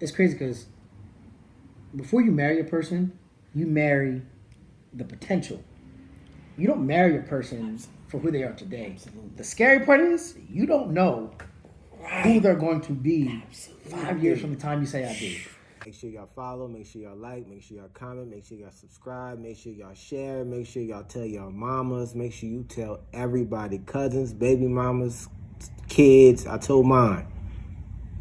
it's crazy because before you marry a person, you marry the potential. You don't marry a person for who they are today. Absolutely. The scary part is you don't know who they're going to be 5 years from the time you say I do. Make sure y'all follow, make sure y'all like, make sure y'all comment, make sure y'all subscribe, make sure y'all share, make sure y'all tell y'all mamas, make sure you tell everybody, cousins, baby mamas, kids. I told mine.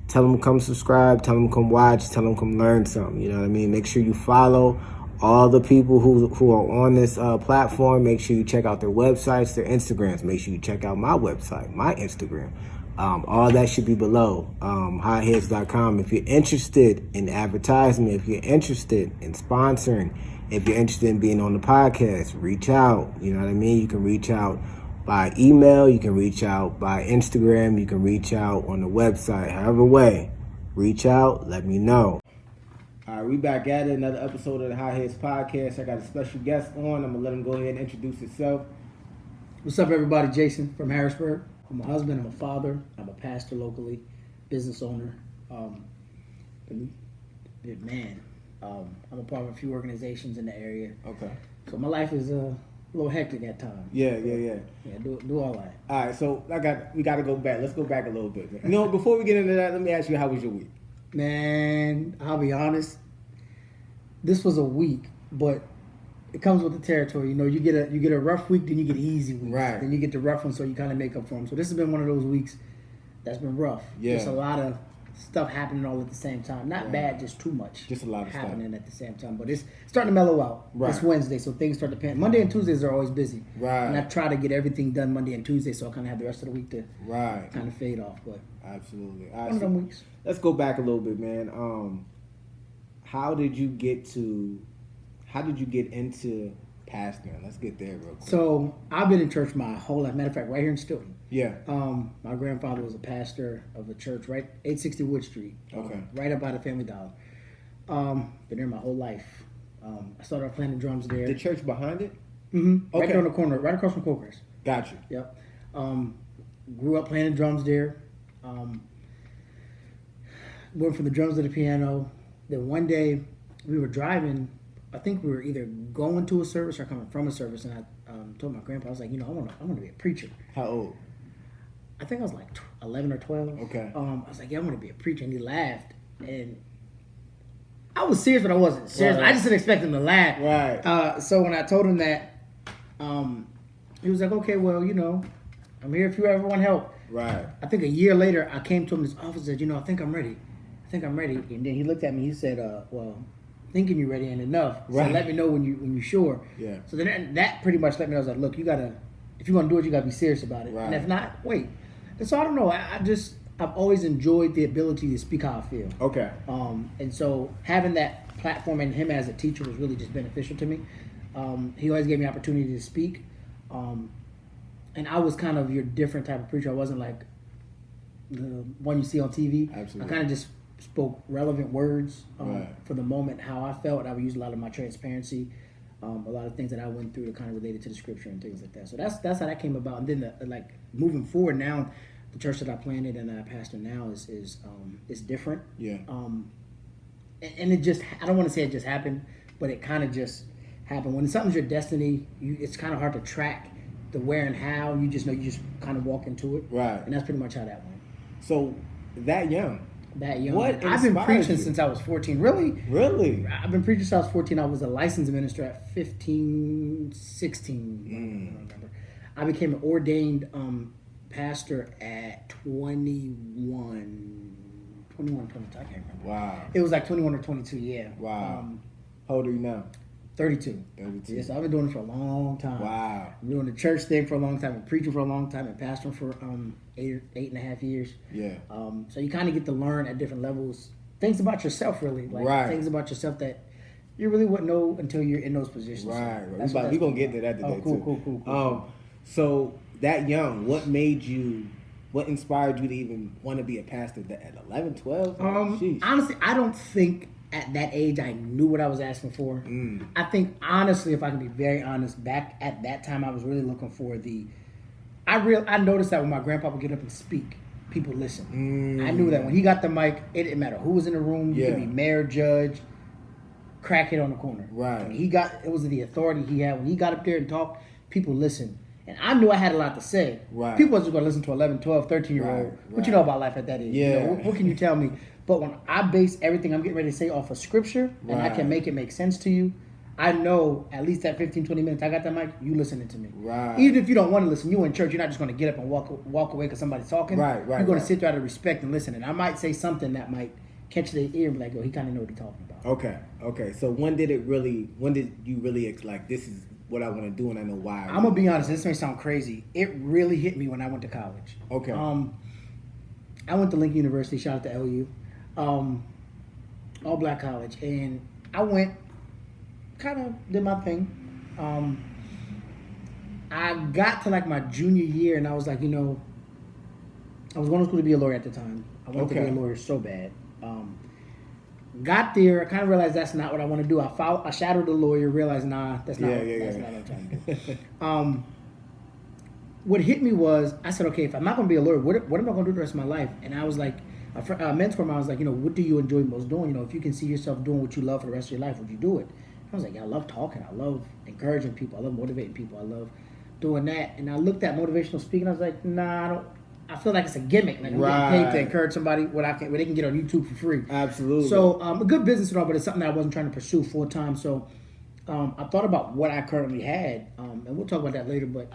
Tell them come subscribe, tell them come watch, tell them come learn something. You know what I mean? Make sure you follow all the people who are on this platform. Make sure you check out their websites, their Instagrams. Make sure you check out my website, my Instagram. All that should be below, hotheads.com. If you're interested in advertisement, if you're interested in sponsoring, if you're interested in being on the podcast, reach out. You know what I mean? You can reach out by email, you can reach out by Instagram, you can reach out on the website. However way, reach out, let me know. All right, we back at it, another episode of the Hot Heads Podcast. I got a special guest on. I'm going to let him go ahead and introduce himself. What's up, everybody? Jayson from Harrisburg. I'm a husband, I'm a father, I'm a pastor locally, business owner. I'm a part of a few organizations in the area. Okay. So my life is a little hectic at times. Yeah. Yeah, do all that. All right, so we got to go back. Let's go back a little bit. You know, before we get into that, let me ask you, how was your week? Man, I'll be honest. This was a week, but it comes with the territory. You know, you get a rough week, then you get an easy week. Right. Then you get the rough one, so you kind of make up for them. So this has been one of those weeks that's been rough. Yeah. There's a lot of stuff happening all at the same time. Not Right. bad, just too much. Just a lot of happening stuff at the same time. But it's starting to mellow out. Right. It's Wednesday, so things start to pan. Monday and Tuesdays are always busy. Right. And I try to get everything done Monday and Tuesday, so I kind of have the rest of the week to Right. kind of fade off. But Absolutely. All one right, of them weeks. let's go back a little bit, man. How did you get into pastoring? Let's get there real quick. So I've been in church my whole life. Matter of fact, right here in Stilton. Yeah. My grandfather was a pastor of a church, right, 860 Wood Street. Okay. Right up by the Family Dollar. Been there my whole life. I started off playing the drums there. The church behind it? Mm-hmm. Right Okay. there on the corner, right across from Coker's. Gotcha. Yep. Grew up playing the drums there. Went from the drums to the piano. Then one day we were driving. I think we were either going to a service or coming from a service, and I told my grandpa, I was like, I want to be a preacher. How old? I think I was like 11 or 12. Okay. I was like, I want to be a preacher, and he laughed, and I was serious, but I wasn't serious. Right. I just didn't expect him to laugh. Right. So when I told him that, he was like, okay, well, I'm here if you ever want help. Right. I think a year later, I came to him in his office and said, I think I'm ready. And then he looked at me. He said, well, thinking you're ready ain't enough. Right. So let me know when you're sure. Yeah. So then that pretty much let me know. I was like, look, if you want to do it, you got to be serious about it. Right. And if not, wait. And so I don't know. I've always enjoyed the ability to speak how I feel. Okay. And so having that platform and him as a teacher was really just beneficial to me. He always gave me opportunity to speak. And I was kind of your different type of preacher. I wasn't like the one you see on TV. Absolutely. I kind of just spoke relevant words Right. for the moment, how I felt. I would use a lot of my transparency, a lot of things that I went through that kind of related to the scripture and things like that. So that's how that came about. And then moving forward now, the church that I planted and that I pastor now is different. Yeah. And it just, I don't want to say it just happened, but it kind of just happened. When something's your destiny, it's kind of hard to track the where and how. You just know you just kind of walk into it. Right. And that's pretty much how that went. So that young. That young. What I've been inspired preaching you? since I was 14. Really? Really? I've been preaching since I was 14. I was a licensed minister at 15, 16. I don't remember. I became an ordained pastor at 21, 22. I can't remember. Wow. It was like 21 or 22, yeah. Wow. How old are you now? 32. 32. Yes, I've been doing it for a long time. Wow. I'm doing the church thing for a long time, and preaching for a long time, and pastoring for 8.5 years. Yeah. So you kind of get to learn at different levels things about yourself, really. Like Right. things about yourself that you really wouldn't know until you're in those positions. Right. So We're going to get to that today, Cool. So that young, what inspired you to even want to be a pastor at 11, 12? Sheesh. Honestly, I don't think at that age I knew what I was asking for. I think, honestly, if I can be very honest, back at that time I was really looking for I noticed that when my grandpa would get up and speak, people listen. I knew that when he got the mic, it didn't matter who was in the room. You could be mayor, judge, crackhead on the corner. Right. It was the authority he had. When he got up there and talked, people listened. And I knew I had a lot to say. Right. People wasn't going to listen to 11, 12, 13-year-old. Right. What you know about life at that age? Yeah. You know, what can you tell me? But when I base everything I'm getting ready to say off of scripture, and I can make it make sense to you, I know at least that 15, 20 minutes I got that mic, you listening to me. Right. Even if you don't want to listen, you in church, you're not just going to get up and walk away because somebody's talking. Right. You're going to sit there out of respect and listen. And I might say something that might catch their ear and be like, oh, he kind of know what he's talking about. Okay. So when did you really like, this is what I want to do and I know why? I'm going to be honest, this may sound crazy. It really hit me when I went to college. Okay. I went to Lincoln University, shout out to LU, all black college. And I went, kind of did my thing. I got to like my junior year and I was like, I was going to school to be a lawyer at the time. I wanted to be a lawyer so bad. Got there, I kind of realized that's not what I want to do. I shadowed the lawyer, realized that's not what I'm trying to do. What hit me was, I said, okay, if I'm not going to be a lawyer, what am I going to do the rest of my life? And I was like, a mentor of mine was like, what do you enjoy most doing? If you can see yourself doing what you love for the rest of your life, would you do it? I was like, I love talking. I love encouraging people. I love motivating people. I love doing that. And I looked at motivational speaking. I was like, nah, I feel like it's a gimmick. Like I'm getting paid to encourage somebody where they can get on YouTube for free. Absolutely. So a good business and all, but it's something that I wasn't trying to pursue full time. So I thought about what I currently had, and we'll talk about that later. But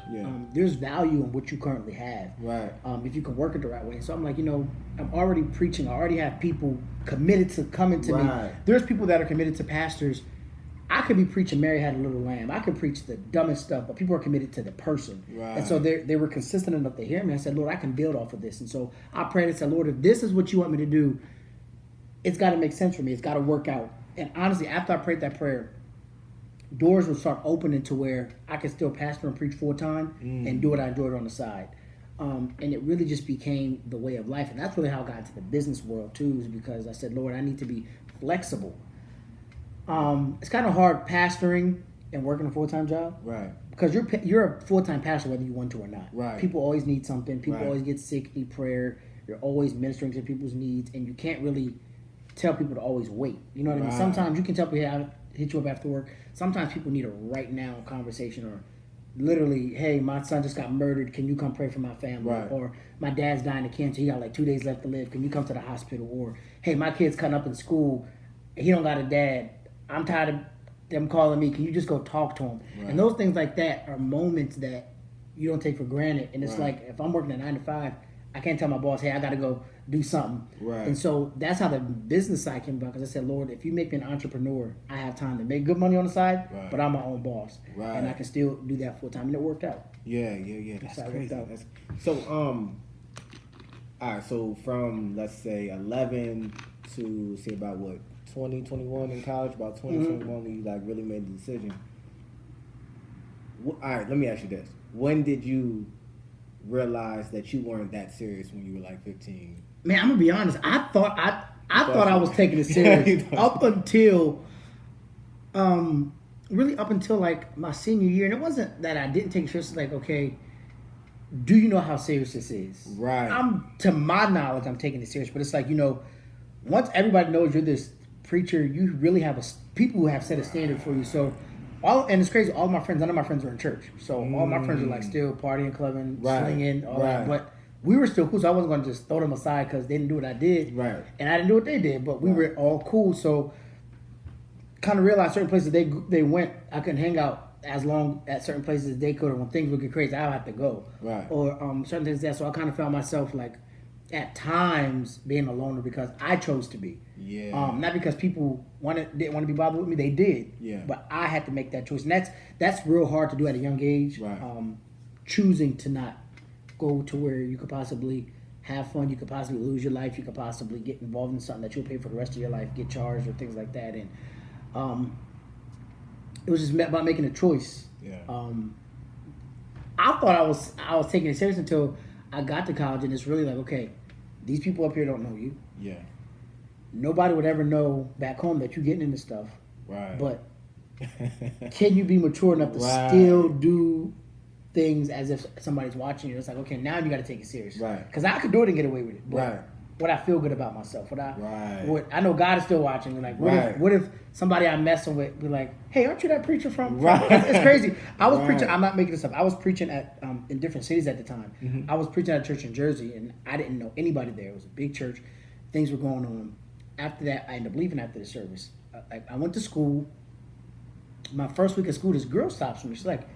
there's value in what you currently have, right? If you can work it the right way. So I'm like, I'm already preaching. I already have people committed to coming to me. There's people that are committed to pastors. I could be preaching Mary Had a Little Lamb. I could preach the dumbest stuff, but people are committed to the person. Right. And so they were consistent enough to hear me. I said, Lord, I can build off of this. And so I prayed and said, Lord, if this is what you want me to do, it's got to make sense for me. It's got to work out. And honestly, after I prayed that prayer, doors would start opening to where I could still pastor and preach full time and do what I enjoyed on the side. And it really just became the way of life. And that's really how I got into the business world too, is because I said, Lord, I need to be flexible. It's kind of hard pastoring and working a full-time job, right? Because you're a full-time pastor whether you want to or not. Right. People always need something. People always get sick, need prayer. You're always ministering to people's needs, and you can't really tell people to always wait. You know what I mean? Sometimes you can tell people, hey, hit you up after work. Sometimes people need a right now conversation, or literally, hey, my son just got murdered. Can you come pray for my family? Right. Or my dad's dying of cancer. He got like 2 days left to live. Can you come to the hospital? Or hey, my kid's cutting up in school. He don't got a dad. I'm tired of them calling me. Can you just go talk to him? Right. And those things like that are moments that you don't take for granted. And it's like, if I'm working at 9 to 5, I can't tell my boss, hey, I got to go do something. Right. And so that's how the business side came about. Because I said, Lord, if you make me an entrepreneur, I have time to make good money on the side, but I'm my own boss. Right. And I can still do that full time. And it worked out. Yeah. That's crazy. So, all right. So from, let's say, 11 to, say, about what? 2021 in college, about 2021 when you like really made the decision. All right, let me ask you this: when did you realize that you weren't that serious when you were like 15? Man, I'm gonna be honest. I thought I was taking it serious up until, really up until like my senior year, and it wasn't that I didn't take it serious. Like, okay, do you know how serious this is? Right. To my knowledge, I'm taking it serious, but it's like, once everybody knows you're this preacher, you really have people who have set a standard for you. So and it's crazy, all my friends, none of my friends were in church, so all my friends were like still partying, clubbing, slinging, all that. But we were still cool, so I wasn't going to just throw them aside because they didn't do what I did, and I didn't do what they did, but we were all cool. So kind of realized certain places they went, I couldn't hang out as long at certain places as they could, or when things would get crazy, I would have to go, or certain things like that. So I kind of found myself like at times being a loner because I chose to be. Not because people didn't want to be bothered with me. They did. But I had to make that choice. And that's real hard to do at a young age. Choosing to not go to where you could possibly have fun, you could possibly lose your life, you could possibly get involved in something that you'll pay for the rest of your life, get charged or things like that. And it was just about making a choice. I thought I was taking it serious until I got to college, and it's really like, okay, these people up here don't know you. Nobody would ever know back home that you're getting into stuff. But can you be mature enough to still do things as if somebody's watching you. It's like, okay, now you got to take it serious. Right. Because I could do it and get away with it. But Right. Would I feel good about myself? Would I? Right. Would I know God is still watching? Like, what if somebody I'm messing with be like, hey, aren't you that preacher from? Right. It's crazy. I was Right. preaching. I'm not making this up. I was preaching at in different cities at the time. Mm-hmm. I was preaching at a church in Jersey, and I didn't know anybody there. It was a big church. Things were going on. After that, I ended up leaving after the service. I went to school. My first week of school, this girl stops me. She's like,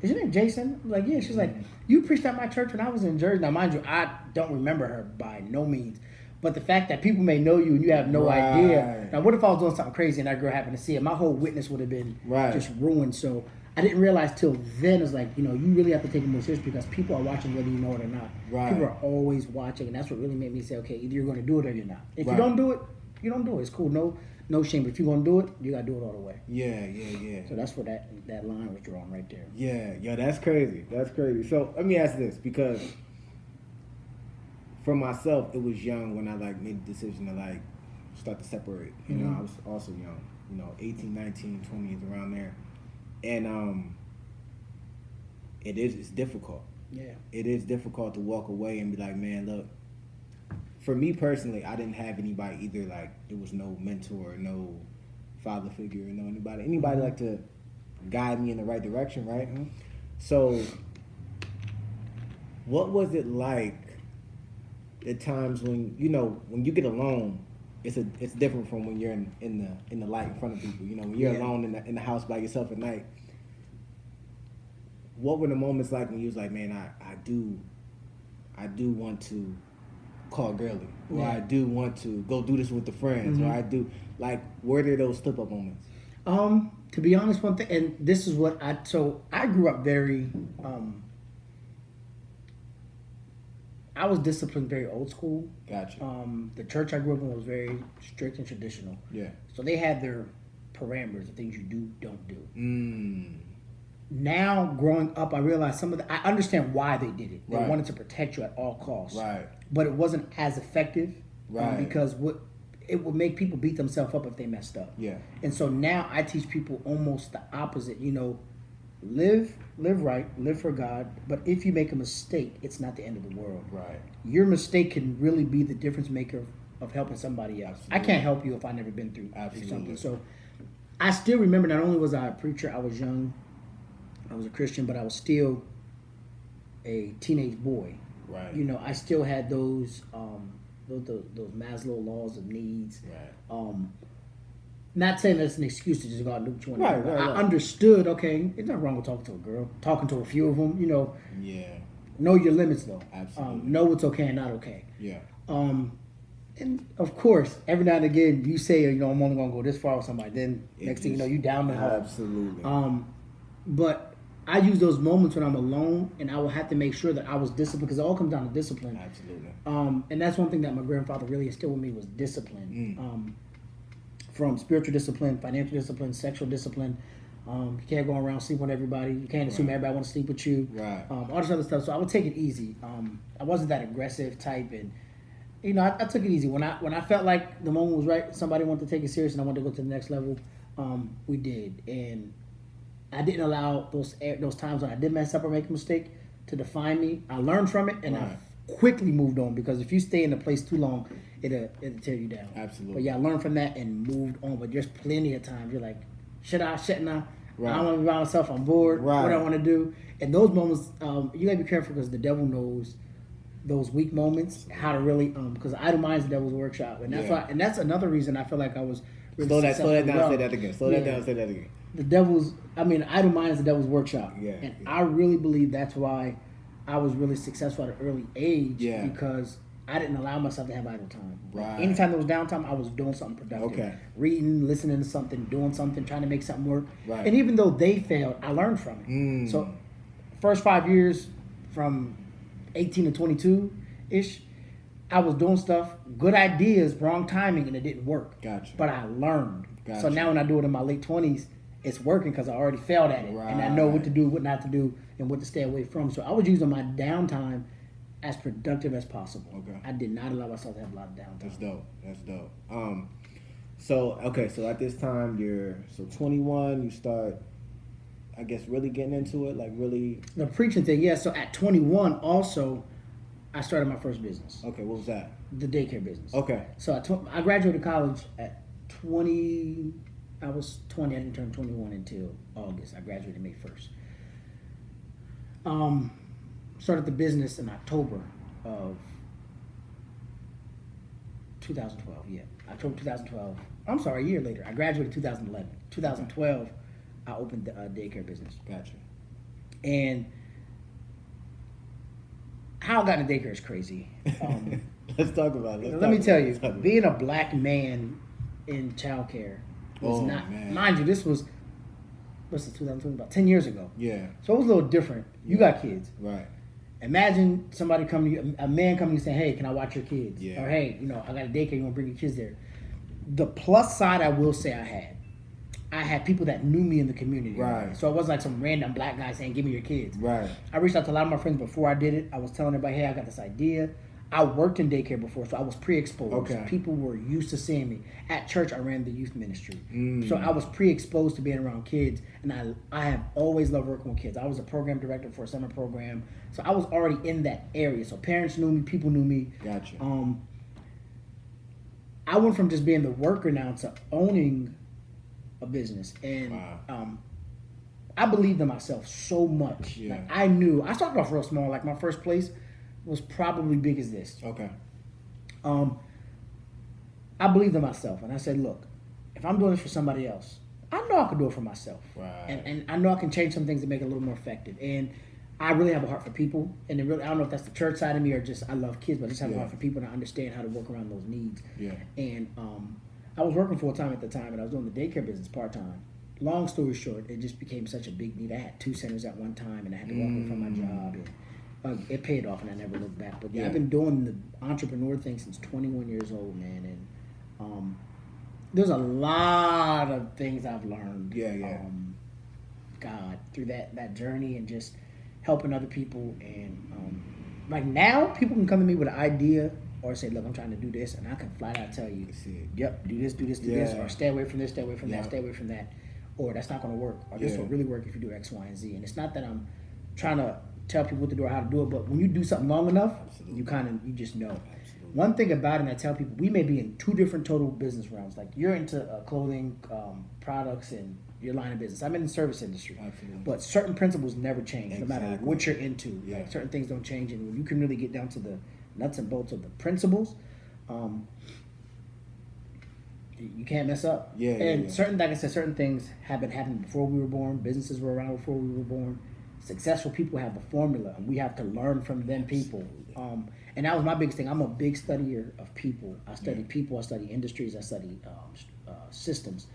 is your name Jayson? I'm like, yeah. She's like, you preached at my church when I was in Jersey. Now, mind you, I don't remember her by no means. But the fact that people may know you and you have no idea. Now, what if I was doing something crazy and that girl happened to see it? My whole witness would have been just ruined. So I didn't realize till then, it's like, you really have to take it more seriously because people are watching whether you know it or not. Right. People are always watching, and that's what really made me say, okay, either you're going to do it or you're not. If you don't do it, you don't do it. It's cool. No shame. But if you're going to do it, you got to do it all the way. Yeah. So that's where that line was drawn right there. Yeah, that's crazy. So let me ask this, because for myself, it was young when I made the decision to start to separate. You know, I was also young, 18, 19, 20s, around there. And it's difficult. Yeah. It is difficult to walk away and be like, man, look, for me personally, I didn't have anybody either. There was no mentor, no father figure, anybody to guide me in the right direction, right? Mm-hmm. So what was it like at times when when you get alone? It's different from when you're in the light in front of people. When you're alone in the house by yourself at night. What were the moments like when you was like, man, I do want to call girly, or I do want to go do this with the friends, or I do where did those slip up moments? To be honest, one thing, and this is what I grew up very. I was disciplined very old school. Gotcha. The church I grew up in was very strict and traditional. Yeah. So they had their parameters of things you do, don't do. Now, growing up, I realized I understand why they did it. They wanted to protect you at all costs. Right. But it wasn't as effective. Right. Because it would make people beat themselves up if they messed up. Yeah. And so now I teach people almost the opposite. Live right, live for God. But if you make a mistake, it's not the end of the world. Right. Your mistake can really be the difference maker of helping somebody else. Absolutely. I can't help you if I've never been through Absolutely. something. So I still remember, not only was I a preacher, I was young, I was a Christian, but I was still a teenage boy. Right. I still had those Maslow laws of needs. Right. Not saying that's an excuse to just go out and do what you want to do. Right. I understood, okay, there's nothing wrong with talking to a girl, talking to a few of them, Yeah. Know your limits, though. Absolutely. Know what's okay and not okay. Yeah. And of course, every now and again, you say, I'm only going to go this far with somebody. Then next thing you know, you down the hall. Absolutely. But I use those moments when I'm alone, and I will have to make sure that I was disciplined, because it all comes down to discipline. Absolutely. And that's one thing that my grandfather really instilled in me was discipline. From spiritual discipline, financial discipline, sexual discipline. You can't go around sleeping with everybody. You can't assume everybody wants to sleep with you. Right. All this other stuff. So I would take it easy. I wasn't that aggressive type, and I took it easy. When I felt like the moment was right, somebody wanted to take it serious, and I wanted to go to the next level. We did, and I didn't allow those times when I did mess up or make a mistake to define me. I learned from it, and I quickly moved on, because if you stay in a place too long, it'll tear you down. Absolutely. But yeah, I learned from that and moved on. But there's plenty of times you're like, shouldn't I? Right. I don't want to be by myself. I'm bored. Right. What do I want to do? And those moments, you gotta be careful, because the devil knows those weak moments, how to really, because idle minds the devil's workshop, and that's why, and that's another reason I feel like I was really Slow that down. well. Say that again. Slow that down. Say that again. Idle minds the devil's workshop. Yeah. And I really believe that's why I was really successful at an early age. Yeah. Because I didn't allow myself to have idle time. Right. Anytime there was downtime, I was doing something productive. Okay. Reading, listening to something, doing something, trying to make something work. Right. And even though they failed, I learned from it. So, first 5 years, from 18 to 22-ish, I was doing stuff, good ideas, wrong timing, and it didn't work. Gotcha. But I learned. Gotcha. So now when I do it in my late 20s, it's working, because I already failed at it. Right. And I know what to do, what not to do, and what to stay away from. So I was using my downtime as productive as possible. Okay. I did not allow myself to have a lot of downtime. That's dope. So at this time you're 21. You start. I guess, really getting into it? Like, really? The preaching thing, yeah. So at 21, also, I started my first business. Okay, what was that? The daycare business. Okay. So I graduated college at 20. I was 20. I didn't turn 21 until August. I graduated May 1st. Started the business in October of 2012. Yeah, October 2012. I'm sorry, a year later. I graduated 2011. 2012, I opened the daycare business. Gotcha. And how I got into daycare is crazy. Let's talk about it. Let me tell you, being a black man in childcare was not, man. mind you, this was, what's it, 2020, about 10 years ago. Yeah. So it was a little different. You got kids. Right. Imagine somebody coming to you, a man coming to you saying, hey, can I watch your kids? Yeah. Or hey, I got a daycare, you want to bring your kids there. The plus side I will say I had people that knew me in the community. Right. So it wasn't like some random black guy saying, give me your kids. Right. I reached out to a lot of my friends before I did it. I was telling everybody, hey, I got this idea. I worked in daycare before, so I was pre-exposed. Okay. People were used to seeing me. At church, I ran the youth ministry. So I was pre-exposed to being around kids, and I have always loved working with kids. I was a program director for a summer program, so I was already in that area. So parents knew me, people knew me. Gotcha. I went from just being the worker now to owning a business, and Wow. I believed in myself so much. Yeah. Like I started off real small. Like my first place was probably big as this. Okay. I believed in myself, and I said, look, if I'm doing this for somebody else, I know I can do it for myself. Right. And I know I can change some things to make it a little more effective. And I really have a heart for people, and I don't know if that's the church side of me or just I love kids, but I just have a heart for people, and I understand how to work around those needs. Yeah. And I was working full time at the time, and I was doing the daycare business part time. Long story short, it just became such a big need. I had 2 centers at one time, and I had to walk away from my job. And it paid off, and I never looked back. But I've been doing the entrepreneur thing since 21 years old, man. And there's a lot of things I've learned. God, through that journey and just helping other people. And like now, people can come to me with an idea or say, look, I'm trying to do this, and I can flat out tell you, yep, do this, do this, do this, or stay away from this, stay away from that, stay away from that, or that's not going to work, or this will really work if you do X, Y, and Z. And it's not that I'm trying to tell people what to do or how to do it, but when you do something long enough, you just know. One thing about it, and I tell people, we may be in 2 different total business realms. Like you're into clothing, products, and your line of business. I'm in the service industry, but certain principles never change, no matter what you're into. Like certain things don't change, and when you can really get down to the nuts and bolts of the principles, you can't mess up. Certain, like I said, certain things have been happening before we were born. Businesses were around before we were born. Successful people have the formula, and we have to learn from them people. And that was my biggest thing. I'm a big studier of people. I study people. I study industries. I study systems,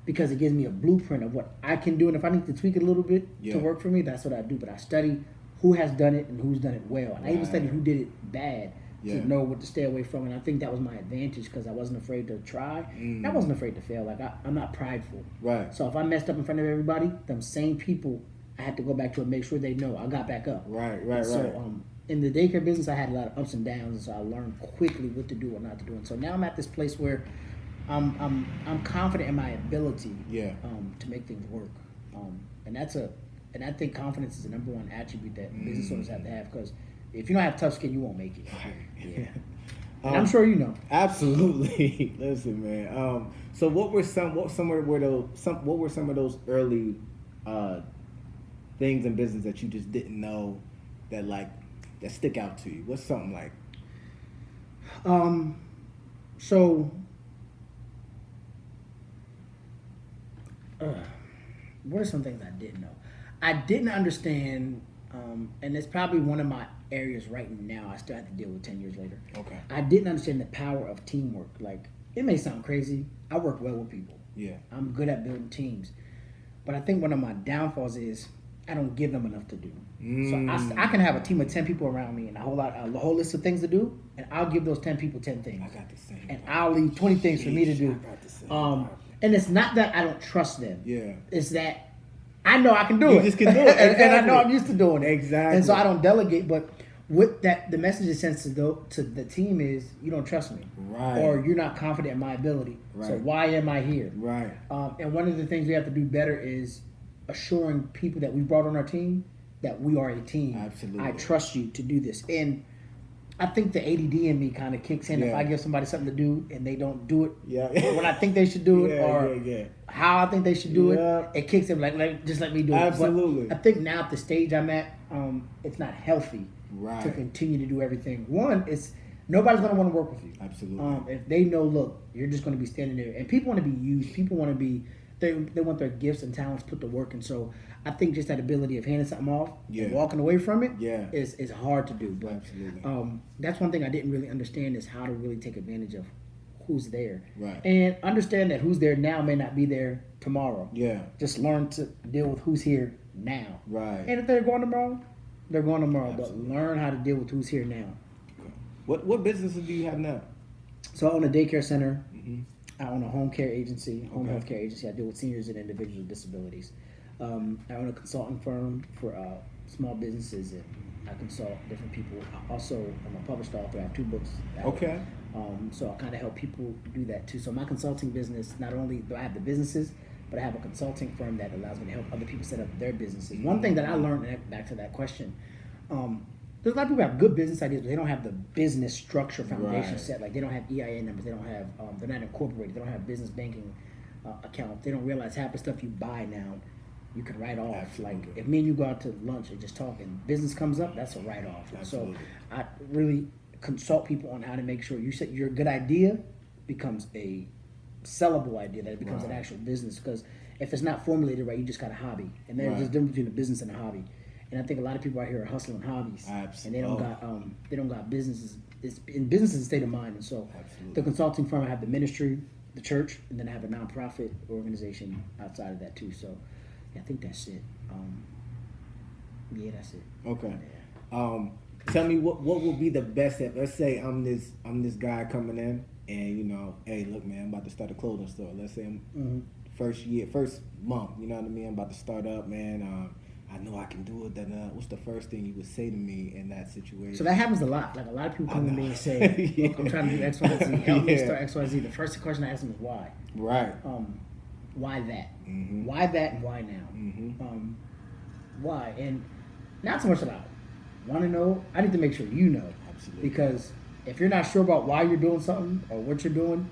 because it gives me a blueprint of what I can do. And if I need to tweak it a little bit to work for me, that's what I do. But I study who has done it and who's done it well. And I even studied who did it bad to know what to stay away from. And I think that was my advantage, because I wasn't afraid to try. And I wasn't afraid to fail. Like I'm not prideful. Right. So if I messed up in front of everybody, them same people, I had to go back to and make sure they know I got back up. Right. So in the daycare business, I had a lot of ups and downs, and so I learned quickly what to do or not to do. And so now I'm at this place where I'm confident in my ability to make things work. And I think confidence is the number one attribute that business owners have to have, because if you don't have tough skin, you won't make it. And I'm sure you know. Absolutely. Listen, man. So what were some of those early things in business that you just didn't know that stick out to you? What's something like? What are some things I didn't know? I didn't understand, and it's probably one of my areas right now I still have to deal with 10 years later. Okay. I didn't understand the power of teamwork. Like, it may sound crazy. I work well with people. Yeah. I'm good at building teams. But I think one of my downfalls is I don't give them enough to do. So I can have a team of 10 people around me and a whole list of things to do, and I'll give those 10 people 10 things. I got the same. And I'll leave 20 things for me to do. I got the same. And it's not that I don't trust them. Yeah. It's that I know I can do it. You just can do it. And I know I'm used to doing it. Exactly. And so I don't delegate. But with that, the message it sends to the team is, you don't trust me. Right. Or you're not confident in my ability. Right. So why am I here? Right. And one of the things we have to do better is assuring people that we brought on our team that we are a team. Absolutely. I trust you to do this. And I think the ADD in me kind of kicks in if I give somebody something to do and they don't do it when I think they should do it or how I think they should do it. It kicks in like just let me do it. Absolutely. But I think now at the stage I'm at, it's not healthy to continue to do everything. One, it's nobody's going to want to work with you. Absolutely. If they know, look, you're just going to be standing there. And people want to be used. People want to be, they want their gifts and talents put to work. And so I think just that ability of handing something off and walking away from it is hard to do. But that's one thing I didn't really understand is how to really take advantage of who's there. Right. And understand that who's there now may not be there tomorrow. Yeah. Just learn to deal with who's here now. Right. And if they're going tomorrow, they're going tomorrow. Absolutely. But learn how to deal with who's here now. What businesses do you have now? So I own a daycare center. I own a home care agency, health care agency. I deal with seniors and individuals with disabilities. I own a consulting firm for small businesses, and I consult different people. I also, I'm a published author. I have 2 books out. Okay. So I kind of help people do that too. So my consulting business, not only do I have the businesses, but I have a consulting firm that allows me to help other people set up their businesses. One thing that I learned, back to that question, there's a lot of people who have good business ideas, but they don't have the business structure foundation set. Like they don't have EIN numbers, they don't have, they're not incorporated, they don't have business banking accounts. They don't realize half the stuff you buy now, you can write off. Absolutely. Like if me and you go out to lunch and just talk and business comes up, that's a write off. So I really consult people on how to make sure you said your good idea becomes a sellable idea, that it becomes an actual business. Because if it's not formulated right, you just got a hobby. And there's a difference between a business and a hobby. And I think a lot of people out here are hustling hobbies, and they don't got businesses. Business is a state of mind, and so the consulting firm, I have the ministry, the church, and then I have a nonprofit organization outside of that too. So I think that's it. That's it. Okay. Yeah. Tell me what will be the best step. Let's say I'm this guy coming in, and hey, look, man, I'm about to start a clothing store. Let's say I'm first month. You know what I mean? I'm about to start up, man. I know I can do it. Then what's the first thing you would say to me in that situation? So that happens a lot. Like a lot of people come to me and say, look, I'm trying to do X, Y, Z. Help me start X, Y, Z. The first question I ask them is why. Right. Why that? Why that and why now? Why? And not so much about want to know. I need to make sure you know. Absolutely. Because if you're not sure about why you're doing something or what you're doing,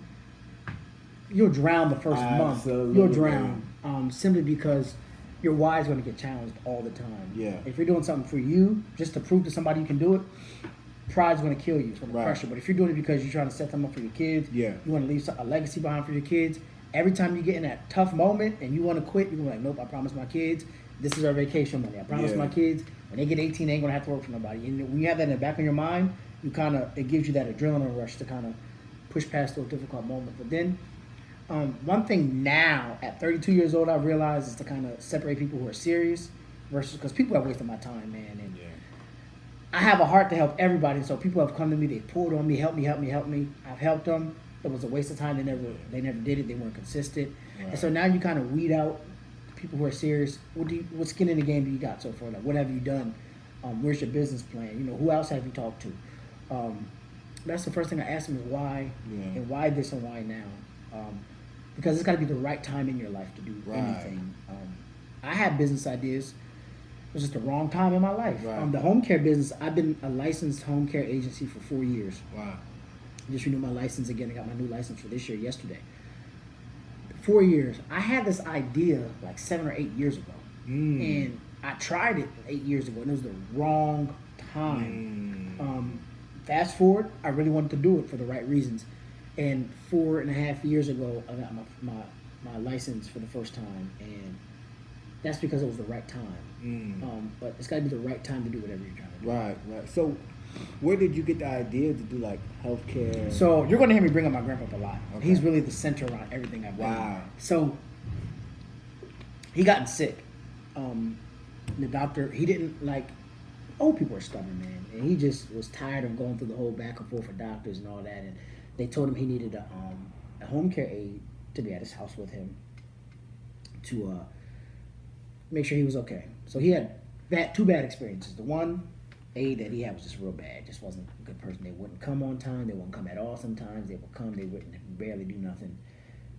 you'll drown the first month. You'll drown simply because your why is going to get challenged all the time. Yeah. If you're doing something for you, just to prove to somebody you can do it, pride's going to kill you. It's going to crush you. But if you're doing it because you're trying to set them up for your kids, you want to leave a legacy behind for your kids, every time you get in that tough moment and you want to quit, you're like, nope, I promised my kids, this is our vacation money. I promised my kids, when they get 18, they ain't going to have to work for nobody. And when you have that in the back of your mind, it gives you that adrenaline rush to kind of push past those difficult moments. But then, one thing now, at 32 years old, I realized is to kind of separate people who are serious versus, because people have wasted my time, man. And I have a heart to help everybody. And so people have come to me, they pulled on me, help me. I've helped them. It was a waste of time. They never did it. They weren't consistent. Right. And so now you kind of weed out people who are serious. What skin in the game do you got so far? Like, what have you done? Where's your business plan? Who else have you talked to? That's the first thing I ask them is why, and why this and why now. Because it's got to be the right time in your life to do anything. I have business ideas. It was just the wrong time in my life. Right. The home care business, I've been a licensed home care agency for 4 years. Wow. Just renewed my license again. I got my new license for this year yesterday. 4 years. I had this idea like 7 or 8 years ago. And I tried it 8 years ago, and it was the wrong time. Fast forward, I really wanted to do it for the right reasons. And 4.5 years ago, I got my license for the first time, and that's because it was the right time. But it's got to be the right time to do whatever you're trying to do. Right. So, where did you get the idea to do like healthcare? So you're going to hear me bring up my grandpa a lot. Okay. He's really the center around everything I've done. Wow. So he gotten sick. The doctor, he didn't like. Old people are stubborn, man, and he just was tired of going through the whole back and forth with doctors and all that, and they told him he needed a home care aide to be at his house with him to make sure he was okay. So he had two bad experiences. The one aide that he had was just real bad, just wasn't a good person. They wouldn't come on time, they wouldn't come at all sometimes. They would come, they wouldn't barely do nothing.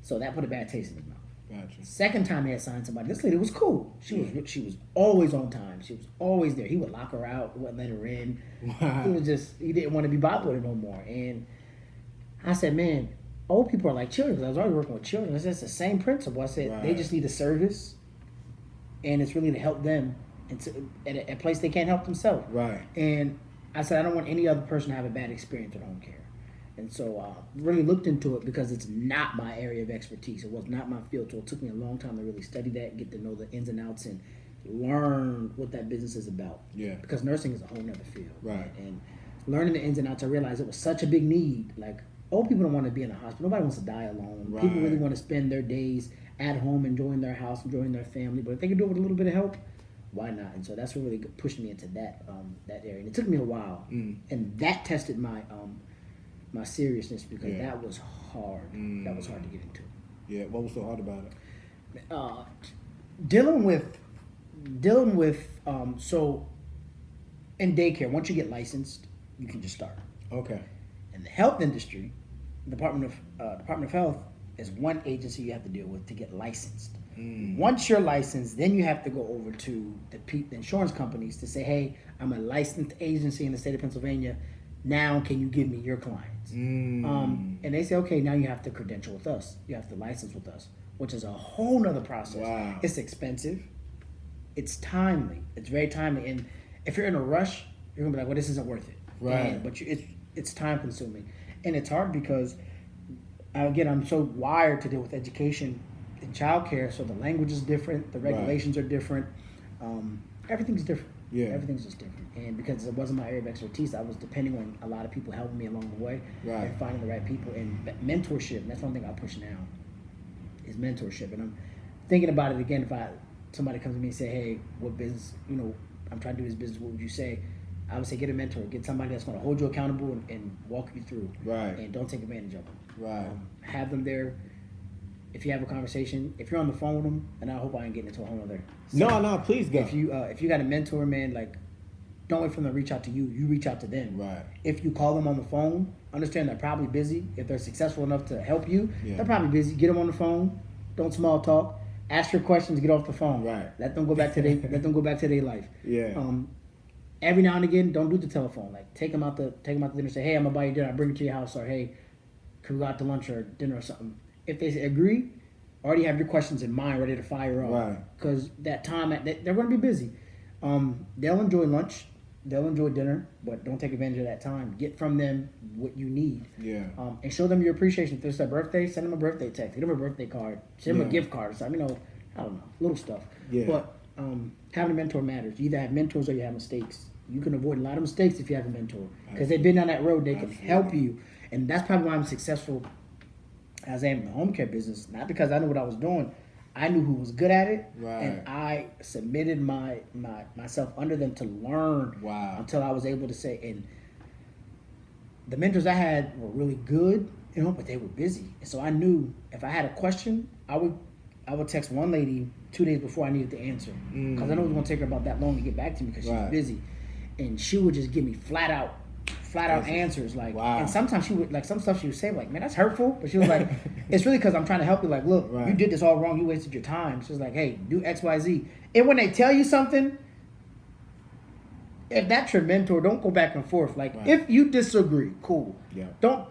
So that put a bad taste in his mouth. Gotcha. Second time he had signed somebody, this lady was cool. She was always on time. She was always there. He would lock her out, wouldn't let her in. Wow. He didn't want to be bothered with her no more. And I said, man, old people are like children. Because I was already working with children. It's just the same principle. I said, they just need a service, and it's really to help them at a place they can't help themselves. Right. And I said, I don't want any other person to have a bad experience with home care. And so I really looked into it because it's not my area of expertise. It was not my field. So it took me a long time to really study that, get to know the ins and outs, and learn what that business is about. Yeah. Because nursing is a whole nother field. Right. And learning the ins and outs, I realized it was such a big need. Like, old people don't want to be in a hospital. Nobody wants to die alone. Right. People really want to spend their days at home, enjoying their house, enjoying their family. But if they can do it with a little bit of help, why not? And so that's what really pushed me into that area. And it took me a while. And that tested my my seriousness, because that was hard. That was hard to get into. Yeah. What was so hard about it? Dealing with so in daycare, once you get licensed, you can just start. Okay. In the health industry, Department of Health is one agency you have to deal with to get licensed. Once you're licensed, then you have to go over to the insurance companies to say, hey, I'm a licensed agency in the state of Pennsylvania. Now, can you give me your clients? And they say, okay, now you have to credential with us. You have to license with us, which is a whole nother process. Wow. It's expensive. It's timely. It's very timely. And if you're in a rush, you're going to be like, well, this isn't worth it. Right. But it's time consuming. And it's hard because, again, I'm so wired to deal with education and childcare. So the language is different. The regulations are different. Everything's different. Yeah. Everything's just different. And because it wasn't my area of expertise, I was depending on a lot of people helping me along the way and finding the right people. And mentorship, and that's one thing I push now, is mentorship. And I'm thinking about it again. If somebody comes to me and say, hey, what business, I'm trying to do this business, what would you say? I would say get a mentor. Get somebody that's going to hold you accountable and walk you through. Right. And don't take advantage of them. Right. Have them there. If you have a conversation, if you're on the phone with them, and I hope I ain't getting into a whole other. No, please go. If you got a mentor, man, like, don't wait for them to reach out to you. You reach out to them. Right. If you call them on the phone, understand they're probably busy. If they're successful enough to help you, they're probably busy. Get them on the phone. Don't small talk. Ask your questions. Get off the phone. Right. Let them go back to their life. Yeah. Every now and again, don't do the telephone. Like, take them out to dinner. Say, hey, I'm gonna buy you dinner. I'll bring it to your house. Or hey, can we go out to lunch or dinner or something? If they agree, already have your questions in mind, ready to fire up. Right. Because that time, they're going to be busy. They'll enjoy lunch. They'll enjoy dinner, but don't take advantage of that time. Get from them what you need. Yeah. And show them your appreciation. If it's their birthday, send them a birthday text. Get them a birthday card. Send them a gift card. So, I don't know, little stuff. Yeah. But having a mentor matters. You either have mentors or you have mistakes. You can avoid a lot of mistakes if you have a mentor. Because they've been down that road. They can help you. And that's probably why I'm successful as I am in the home care business. Not because I knew what I was doing. I knew who was good at it, and I submitted myself under them to learn until I was able to say. And the mentors I had were really good, but they were busy. And so I knew if I had a question, I would text one lady 2 days before I needed the answer, because I know it was going to take her about that long to get back to me because she was busy, and she would just give me flat out answers, like, and sometimes she would, like, some stuff she would say, like, man, that's hurtful, but she was like, it's really because I'm trying to help you, like, look, you did this all wrong, you wasted your time. She was like, hey, do X, Y, Z. And when they tell you something, if that's your mentor, don't go back and forth. Like, if you disagree, cool. Don't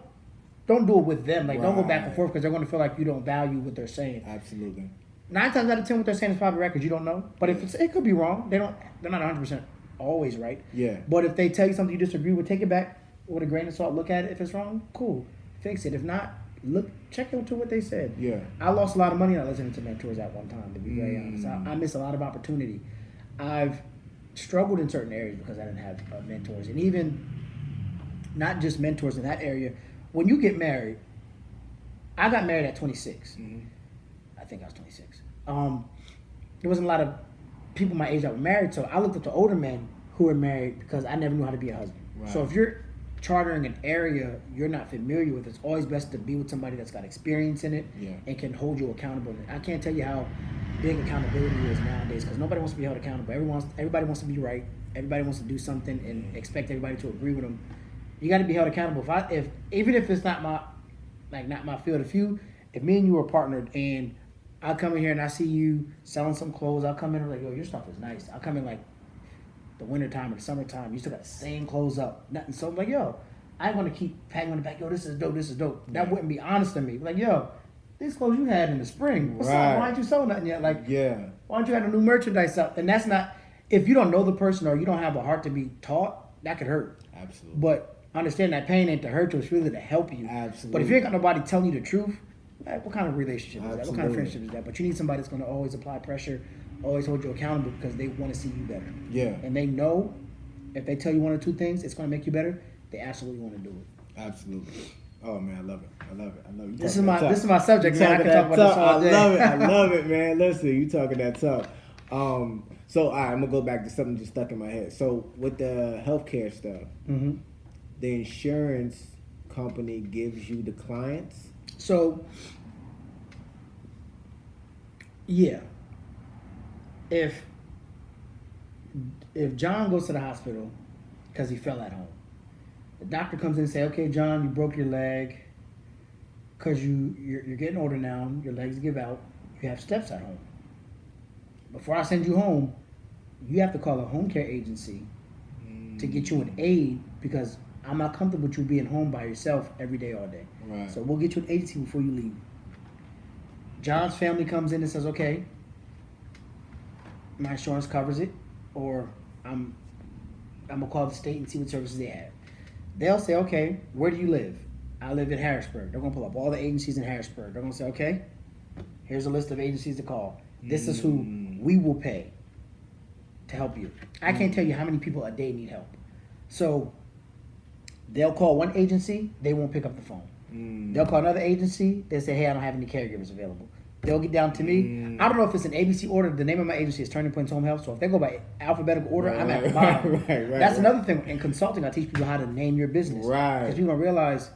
do it with them. Like, don't go back and forth, because they're going to feel like you don't value what they're saying. Absolutely. 9 times out of 10, what they're saying is probably right, because you don't know. But if it could be wrong. They're not 100% always right. Yeah. But if they tell you something you disagree with, take it back with a grain of salt. Look at it. If it's wrong, cool, fix it. If not, check into what they said. Yeah. I lost a lot of money not listening to mentors at one time, to be very honest. I missed a lot of opportunity. I've struggled in certain areas because I didn't have mentors, and even not just mentors in that area. When you get married, I got married at 26. I think I was 26. There wasn't a lot of people my age that were married, so I looked up to older men who were married because I never knew how to be a husband. So if you're chartering an area you're not familiar with, it's always best to be with somebody that's got experience in it and can hold you accountable. I can't tell you how big accountability is nowadays, because nobody wants to be held accountable. Everybody wants to be right. Everybody wants to do something and expect everybody to agree with them. You got to be held accountable. Even if it's not my field, if me and you were partnered and I come in here and I see you selling some clothes. I'll come in and like, yo, your stuff is nice. I'll come in like the wintertime or the summertime. You still got the same clothes up. Nothing. So I'm like, yo, I ain't gonna keep patting on the back. Yo, this is dope. This is dope. That wouldn't be honest to me. Like, yo, these clothes you had in the spring. What's up? Why aren't you selling nothing yet? Like, why aren't you having new merchandise up? And that's not, if you don't know the person or you don't have a heart to be taught, that could hurt. Absolutely. But understand that pain ain't to hurt you. It's really to help you. Absolutely. But if you ain't got nobody telling you the truth, like, what kind of relationship is that? Absolutely. What kind of friendship is that? But you need somebody that's going to always apply pressure, always hold you accountable because they want to see you better. Yeah. And they know if they tell you one or two things, it's going to make you better. They absolutely want to do it. Absolutely. Oh man, I love it. I love it. I love it. This is my subject, man. I can talk about this all day. I love it. I love it, man. Listen, you talking that tough. So all right, I'm gonna go back to something just stuck in my head. So with the healthcare stuff, the insurance company gives you the clients. So yeah, if John goes to the hospital because he fell at home, the doctor comes in and say, okay, John, you broke your leg because you're getting older now, your legs give out, you have steps at home. Before I send you home, you have to call a home care agency to get you an aide because I'm not comfortable with you being home by yourself every day, all day. Right. So we'll get you an agency before you leave. John's family comes in and says, okay, my insurance covers it, or I'm gonna call the state and see what services they have. They'll say, okay, where do you live? I live in Harrisburg. They're gonna pull up all the agencies in Harrisburg. They're gonna say, okay, here's a list of agencies to call. This is who we will pay to help you. I can't tell you how many people a day need help. So they'll call one agency, they won't pick up the phone. They'll call another agency, they say, hey, I don't have any caregivers available. They'll get down to me. I don't know if it's an ABC order. The name of my agency is Turning Points Home Health. So if they go by alphabetical order, I'm at the bottom. That's another thing. In consulting, I teach people how to name your business. Right. Because you're going to realize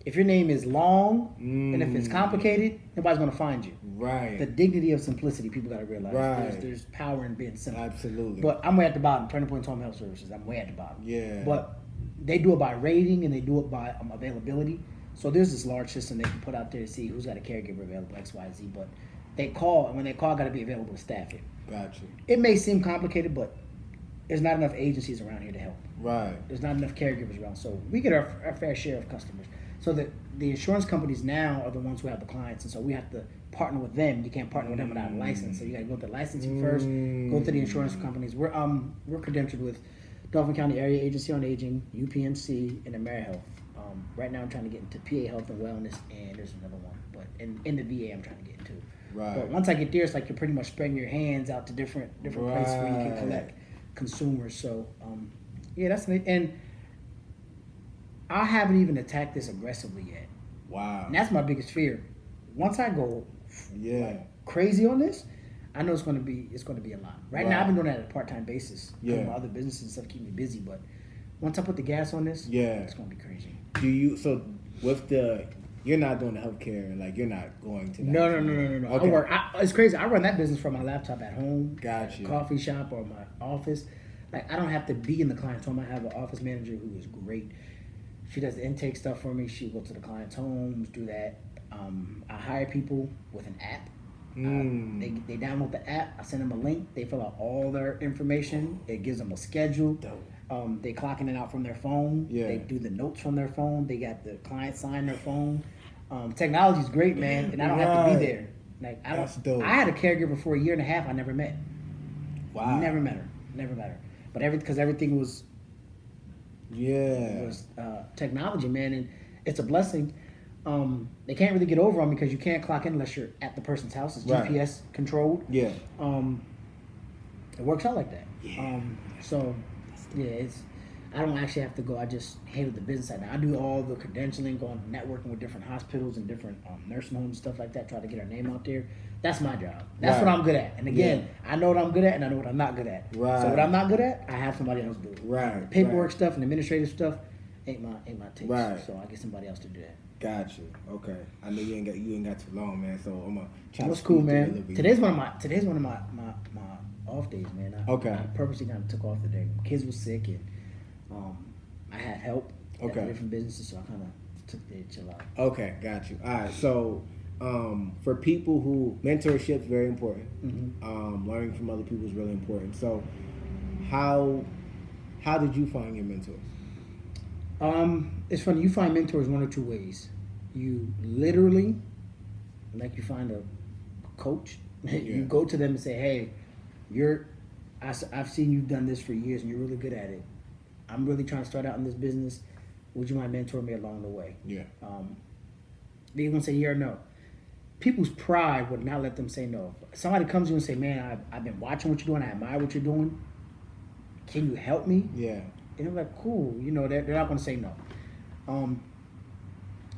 if your name is long and if it's complicated, nobody's going to find you. Right. The dignity of simplicity, people got to realize. Right. There's power in being simple. Absolutely. But I'm way at the bottom. Turning Points Home Health Services. I'm way at the bottom. Yeah. But they do it by rating and they do it by availability. So there's this large system they can put out there to see who's got a caregiver available, X, Y, Z. But they call, and when they call, got to be available to staff it. Gotcha. It may seem complicated, but there's not enough agencies around here to help. Right. There's not enough caregivers around. So we get our fair share of customers. So the insurance companies now are the ones who have the clients, and so we have to partner with them. You can't partner with them without a license. So you got to go to licensing first, go to the insurance companies. We're credentialed with Dauphin County Area Agency on Aging, UPMC, and AmeriHealth. Right now I'm trying to get into PA Health and Wellness, and there's another one. But in the VA I'm trying to get into. Right. But once I get there, it's like you're pretty much spreading your hands out to different places where you can collect consumers. So yeah, that's it. And I haven't even attacked this aggressively yet. Wow. And that's my biggest fear. Once I go crazy on this, I know it's going to be a lot. Right now I've been doing that on a part-time basis. Yeah. My other businesses and stuff keep me busy, but once I put the gas on this, it's going to be crazy. You're not doing the healthcare, like you're not going to that. No. Okay. It's crazy. I run that business from my laptop at home. Gotcha. Coffee shop or my office. Like I don't have to be in the client's home. I have an office manager who is great. She does the intake stuff for me. She'll go to the client's homes, do that. I hire people with an app. They download the app. I send them a link. They fill out all their information. It gives them a schedule. Dope. They clocking it out from their phone. Yeah. They do the notes from their phone. They got the client sign their phone. Technology's great, man, and I don't have to be there. Like That's dope. I had a caregiver for a year and a half. I never met. Wow. Never met her. But everything was technology, man, and it's a blessing. They can't really get over on me because you can't clock in unless you're at the person's house. It's GPS controlled. Yeah. It works out like that. Yeah. I don't actually have to go. I just handle the business side. Now, I do all the credentialing, going networking with different hospitals and different nursing homes and stuff like that. Try to get our name out there. That's my job. That's what I'm good at. And again, I know what I'm good at and I know what I'm not good at. Right. So what I'm not good at, I have somebody else do it. Right. The paperwork stuff and administrative stuff ain't my taste. Right. So I get somebody else to do that. Gotcha. Okay. I know you ain't got too long, man. So I'm gonna try. That's cool, man. Today's one of my off days, man. I purposely kind of took off the day. Kids were sick and I had help at different businesses, so I kind of took the day to chill out. Okay, got you. All right, so For people who mentorship is very important. Mm-hmm. Learning from other people is really important. So, how did you find your mentors? It's funny. You find mentors one or two ways. You literally, like, you find a coach. You go to them and say, "Hey, I've seen you've done this for years, and you're really good at it. I'm really trying to start out in this business. Would you mind mentoring me along the way?" Yeah. They're gonna say yeah or no. People's pride would not let them say no. If somebody comes to you and say, "Man, I've been watching what you're doing. I admire what you're doing. Can you help me?" Yeah. And I'm like, cool. They're not going to say no.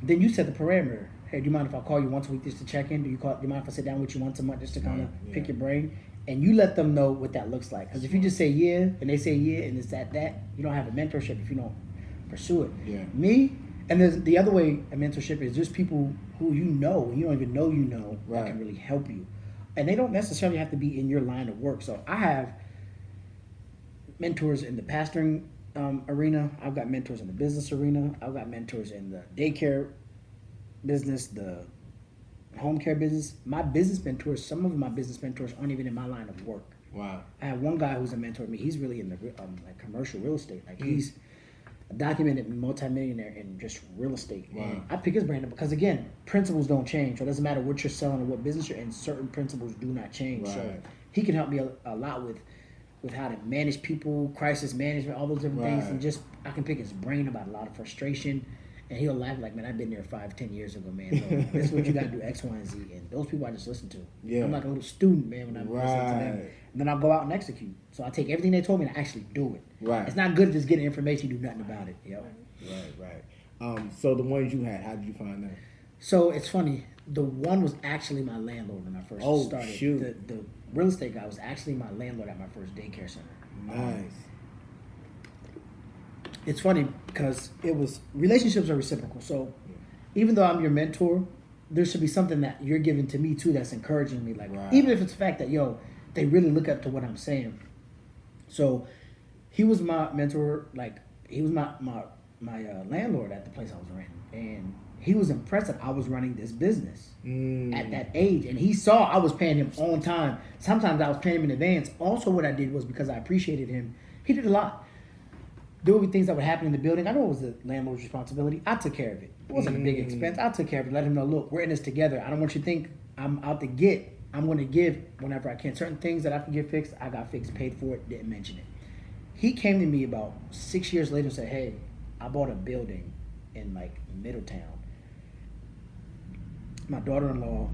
Then you set the parameter. Hey, do you mind if I call you once a week just to check in? Do you mind if I sit down with you once a month just to kind of pick your brain? And you let them know what that looks like. Because if you just say yeah, and they say yeah, and it's that, you don't have a mentorship if you don't pursue it. Yeah. Me, and there's the other way a mentorship is just people who you don't even know right. that can really help you. And they don't necessarily have to be in your line of work. So I have mentors in the pastoring arena. I've got mentors in the business arena. I've got mentors in the daycare business, the home care business. My business mentors, some of my business mentors aren't even in my line of work. Wow. I have one guy who's a mentor to me. He's really in the like commercial real estate. Like he's a documented multimillionaire in just real estate. Wow. And I pick his brain up because, again, principles don't change. So it doesn't matter what you're selling or what business you're in. Certain principles do not change. Right. So he can help me a lot with how to manage people, crisis management, all those different things. And just, I can pick his brain about a lot of frustration. And he'll laugh like, "Man, I've been there 5-10 years ago, man. Look, this is what you got to do, X, Y, and Z." And those people I just listen to. Yeah. I'm like a little student, man, when I'm listening to them. And then I'll go out and execute. So I take everything they told me and I actually do it. Right. It's not good just getting information and do nothing about it. Yep. Right. So the ones you had, how did you find them? So it's funny. The one was actually my landlord when I first started. Shoot. The real estate guy was actually my landlord at my first daycare center. Nice. It's funny because relationships are reciprocal. So even though I'm your mentor, there should be something that you're giving to me too that's encouraging me. Like even if it's the fact that they really look up to what I'm saying. So he was my mentor. Like he was my landlord at the place I was renting, and he was impressed that I was running this business at that age, and he saw I was paying him on time. Sometimes I was paying him in advance. Also, what I did was, because I appreciated him, he did a lot. There would be things that would happen in the building. I know it was the landlord's responsibility. I took care of it. It wasn't a big expense. I took care of it. Let him know, look, we're in this together. I don't want you to think I'm out to get. I'm going to give whenever I can. Certain things that I can get fixed, I got fixed, paid for it, didn't mention it. He came to me about 6 years later and said, "Hey, I bought a building in like Middletown. My daughter-in-law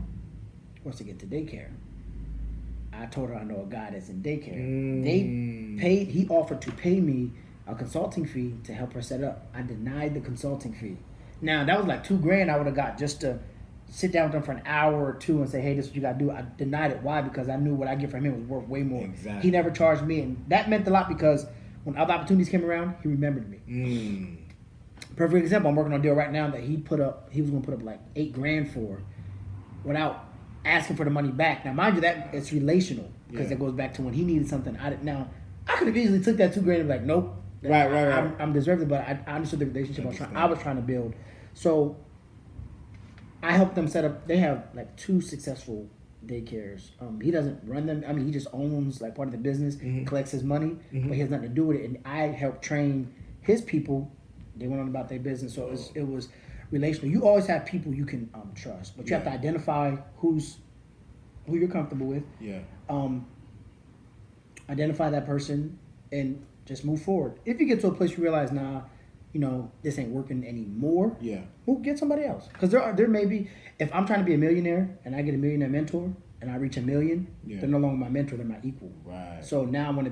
wants to get to daycare. I told her I know a guy that's in daycare. He offered to pay me a consulting fee to help her set up. I denied the consulting fee. Now, that was like $2,000 I would have got just to sit down with them for an hour or two and say, hey, this is what you got to do. I denied it. Why? Because I knew what I get from him was worth way more. Exactly. He never charged me, and that meant a lot because when other opportunities came around, he remembered me. Perfect example, I'm working on a deal right now that he was going to put up like $8,000 for without asking for the money back. Now, mind you, that it's relational because it goes back to when he needed something. I could have easily took that $2,000 and be like, nope. Right. I'm deserving, but I understood the relationship I was trying to build. So I helped them set up. They have like 2 successful daycares. He doesn't run them. I mean, he just owns like part of the business, collects his money, but he has nothing to do with it. And I helped train his people. They went on about their business, so it was relational. You always have people you can trust, but you have to identify who you're comfortable with. Yeah. Identify that person and just move forward. If you get to a place you realize, this ain't working anymore. Yeah. Get somebody else. Because there may be, if I'm trying to be a millionaire and I get a millionaire mentor and I reach $1 million, they're no longer my mentor, they're my equal. Right. So now I want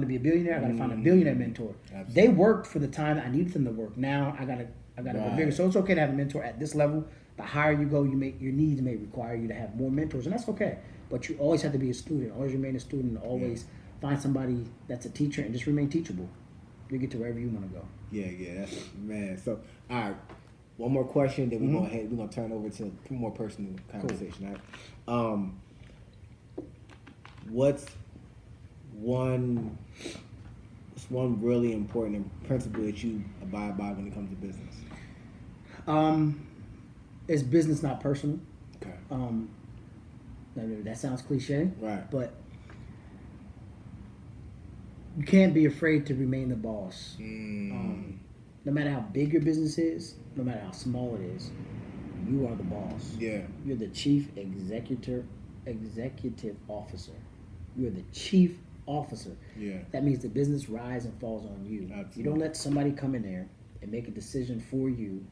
to be a billionaire. I got to find a billionaire mentor. Absolutely. They worked for the time I needed them to work. Now I gotta go bigger. So it's okay to have a mentor at this level. The higher you go, your needs may require you to have more mentors, and that's okay. But you always have to be a student. Always remain a student. Always find somebody that's a teacher and just remain teachable. You get to wherever you want to go. Yeah, that's man. So, all right, one more question, then we're gonna turn over to a more personal conversation. Cool. All right? What's one really important principle that you abide by when it comes to business? It's business, not personal. Okay. I mean, that sounds cliche, Right. but you can't be afraid to remain the boss. No matter how big your business is, no matter how small it is, you are the boss. Yeah. You're the chief executive officer. You're the chief officer. Yeah. That means the business rises and falls on you. Absolutely. You don't let somebody come in there and make a decision for you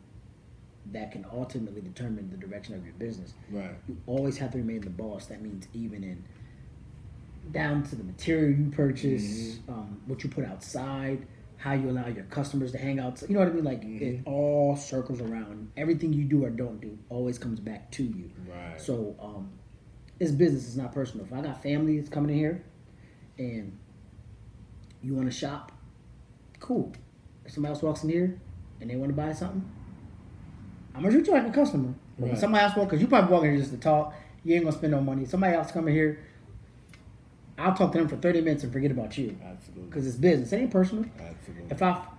that can ultimately determine the direction of your business. Right. You always have to remain the boss. That means even in down to the material you purchase, what you put outside, how you allow your customers to hang out. You know what I mean? Like it all circles around. Everything you do or don't do always comes back to you. Right. So it's business. It's not personal. If I got family that's coming in here and you want to shop, cool. If somebody else walks in here and they want to buy something, I'm gonna treat you like a customer. But when somebody else walks, because you probably walk in here just to talk, you ain't gonna spend no money. Somebody else coming here, I'll talk to them for 30 minutes and forget about you. Absolutely. Because it's business. It ain't personal. Absolutely.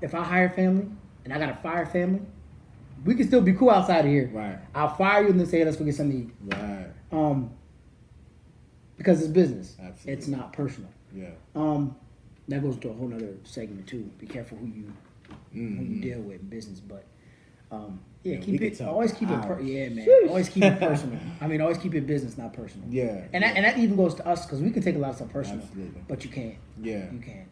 If I hire family and I gotta fire family, we can still be cool outside of here. Right. I'll fire you and then say, let's go get something to eat. Right. Because it's business. Absolutely. It's not personal. Yeah. That goes to a whole other segment too. Be careful who you deal with in business, but Yeah, keep we it. could talk Always keep for it. hours. Yeah, man. Always keep it personal. I mean, always keep it business, not personal. Yeah. And that even goes to us because we can take a lot of stuff personal, Absolutely. but you can't. Yeah. You can't.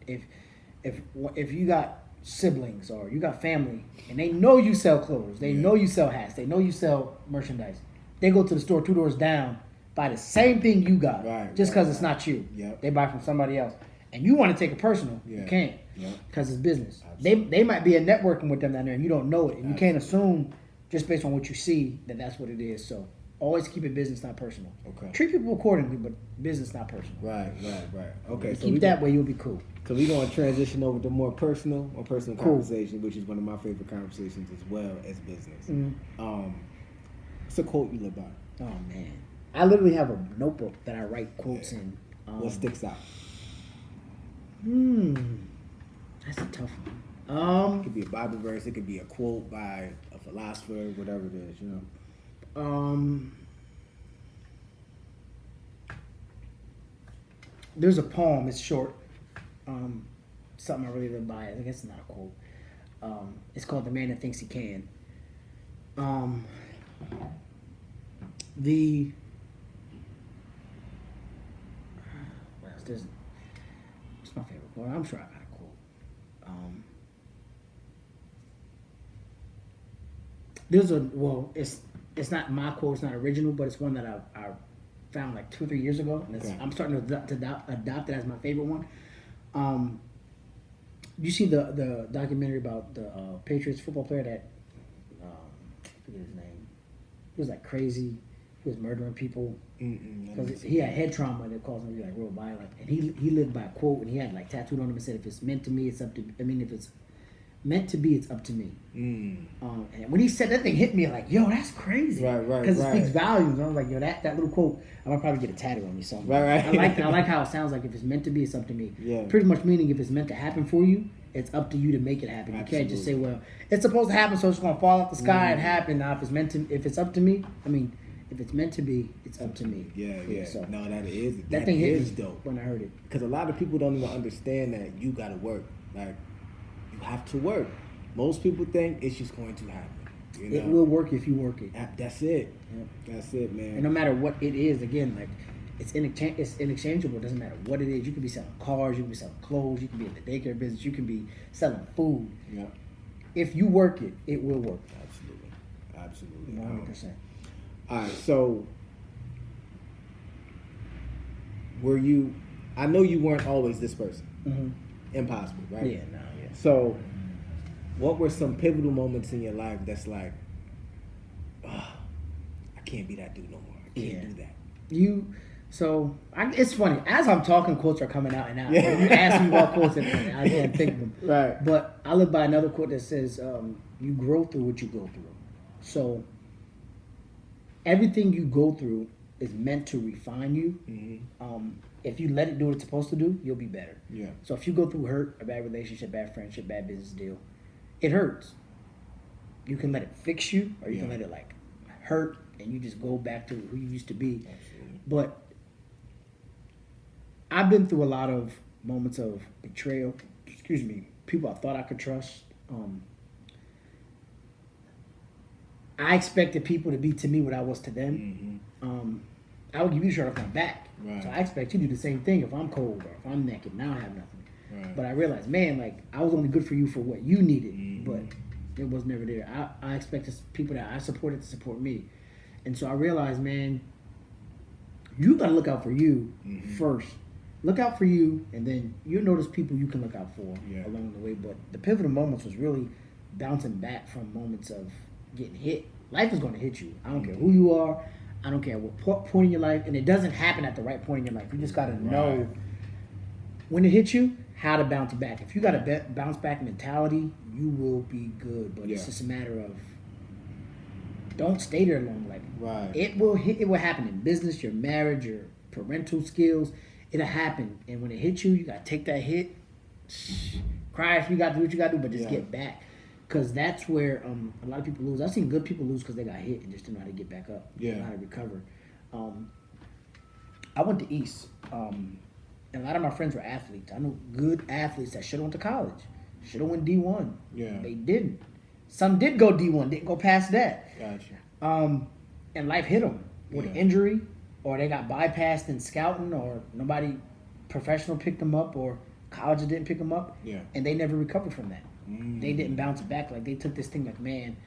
If you got siblings or you got family and they know you sell clothes, they know you sell hats, they know you sell merchandise, they go to the store 2 doors down, buy the same thing you got, just because it's not you. Yep. They buy from somebody else, and you want to take it personal. Yeah. You can't. Yep. Because it's business. Absolutely. They might be a networking with them down there and you don't know it. And you can't assume just based on what you see that that's what it is. So always keep it business, not personal. Okay. Treat people accordingly, but business, not personal. Right. Okay. Keep that way, you'll be cool. So we're going to transition over to more personal conversation, which is one of my favorite conversations as well as business. It's a quote you live by. Oh, man. I literally have a notebook that I write quotes in. What sticks out? That's a tough one. It could be a Bible verse. It could be a quote by a philosopher, whatever it is, you know. There's a poem. It's short. Something I really live by. I guess it's not a quote. It's called "The Man That Thinks He Can." What else? It's my favorite quote. I'm sure I got a quote. It's not my quote. It's not original, but it's one that I found like 2 or 3 years ago, and I'm starting to adopt it as my favorite one. You see the documentary about the Patriots football player that I forget his name. He was like crazy. He was murdering people because he had head trauma that caused him to be like real violent. And he lived by a quote, and he had like tattooed on him and said, "If it's meant to me, it's up to. I mean, if it's meant to be, it's up to me." And when he said that, thing hit me like, "Yo, that's crazy!" Right. Because it speaks volumes. I was like, "Yo, that little quote, I'm gonna probably get a tattoo on me somewhere." Right. I like how it sounds like if it's meant to be, it's up to me. Yeah. Pretty much meaning if it's meant to happen for you, it's up to you to make it happen. Absolutely. You can't just say, "Well, it's supposed to happen, so it's gonna fall off the sky and happen." Now, if it's up to me, I mean, if it's meant to be, it's up to me. Yeah. So No, that thing hit is me dope. when I heard it. Because a lot of people don't even understand that you got to work. Like, you have to work. Most people think it's just going to happen. You know? It will work if you work it. That's it. Yep. That's it, man. And no matter what it is, again, like it's interchangeable. It doesn't matter what it is. You can be selling cars, you can be selling clothes, you can be in the daycare business, you can be selling food. Yeah. If you work it, it will work. Absolutely. 100%. All right, so I know you weren't always this person. Impossible, right? Yeah. So what were some pivotal moments in your life that's like, I can't be that dude no more. I can't do that. It's funny. As I'm talking, quotes are coming out and out. Yeah. You ask me what quotes, and I can't think of them. Right. But I live by another quote that says, you grow through what you go through. So everything you go through is meant to refine you. If you let it do what it's supposed to do, you'll be better. Yeah. So if you go through hurt, a bad relationship, bad friendship, bad business deal, it hurts. You can let it fix you, or you can let it like hurt, and you just go back to who you used to be. Absolutely. But I've been through a lot of moments of betrayal. Excuse me, people I thought I could trust. I expected people to be to me what I was to them. I would give you a shirt off my back. Right. So I expect you to do the same thing if I'm cold or if I'm naked. Now I have nothing. Right. But I realized, man, like I was only good for you for what you needed, but it was never there. I expected people that I supported to support me. And so I realized, man, you gotta look out for you first. Look out for you, and then you'll notice people you can look out for along the way. But the pivotal moments was really bouncing back from moments of getting hit. Life is going to hit you. I don't care who you are. I don't care what point in your life. And it doesn't happen at the right point in your life. You just got to know when it hits you, how to bounce back. If you got a bounce back mentality, you will be good. But it's just a matter of don't stay there long. Like it will happen in business, your marriage, your parental skills. It'll happen, and when it hits you, you gotta take that hit, cry if you got to do what you gotta do, but just get back, because that's where a lot of people lose. I've seen good people lose because they got hit and just didn't know how to get back up, didn't know how to recover. I went to East, and a lot of my friends were athletes. I know good athletes that should have went to college, should have went D1. Yeah, they didn't. Some did go D1, didn't go past that. Gotcha. And life hit them with an injury. Or they got bypassed in scouting, or nobody professional picked them up, or colleges didn't pick them up, and they never recovered from that. They didn't bounce back. Like they took this thing like, man,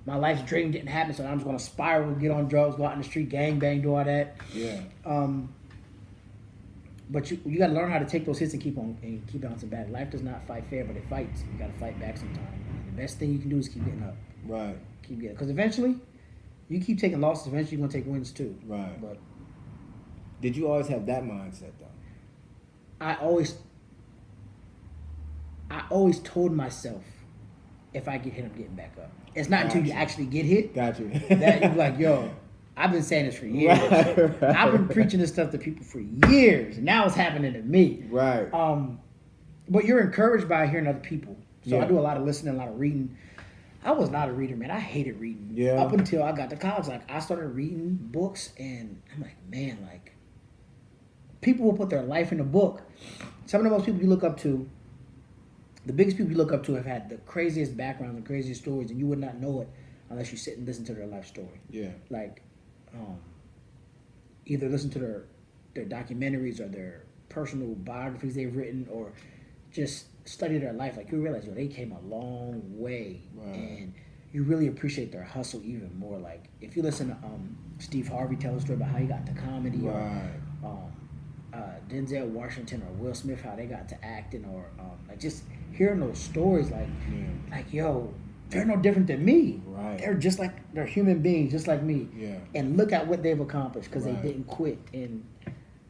my life's dream didn't happen, so I'm just gonna spiral, get on drugs, go out in the street, gang bang, do all that. Yeah. But you gotta learn how to take those hits and keep bouncing back. Life does not fight fair, but it fights. You gotta fight back sometimes. And the best thing you can do is keep getting up. Right. Keep getting, because eventually, you keep taking losses. Eventually, you're gonna take wins too. Right. But did you always have that mindset though? I always told myself, if I get hit, I'm getting back up. It's not until you actually get hit that you're like, yo, I've been saying this for years. Right. I've been preaching this stuff to people for years. Now it's happening to me. Right. But you're encouraged by hearing other people. So I do a lot of listening, a lot of reading. I was not a reader, man. I hated reading. Yeah. Up until I got to college. Like, I started reading books, and I'm like, man, like, people will put their life in a book. Some of the most people you look up to, the biggest people you look up to have had the craziest backgrounds and craziest stories, and you would not know it unless you sit and listen to their life story. Yeah. Like, either listen to their documentaries or their personal biographies they've written, or just study their life. Like, you realize, yo, they came a long way. Right. And you really appreciate their hustle even more. Like, if you listen to Steve Harvey tell a story about how he got to comedy, right. or Denzel Washington or Will Smith, how they got to acting, or like just hearing those stories, like, yo, they're no different than me. Right. They're human beings just like me. Yeah. And look at what they've accomplished because they didn't quit. And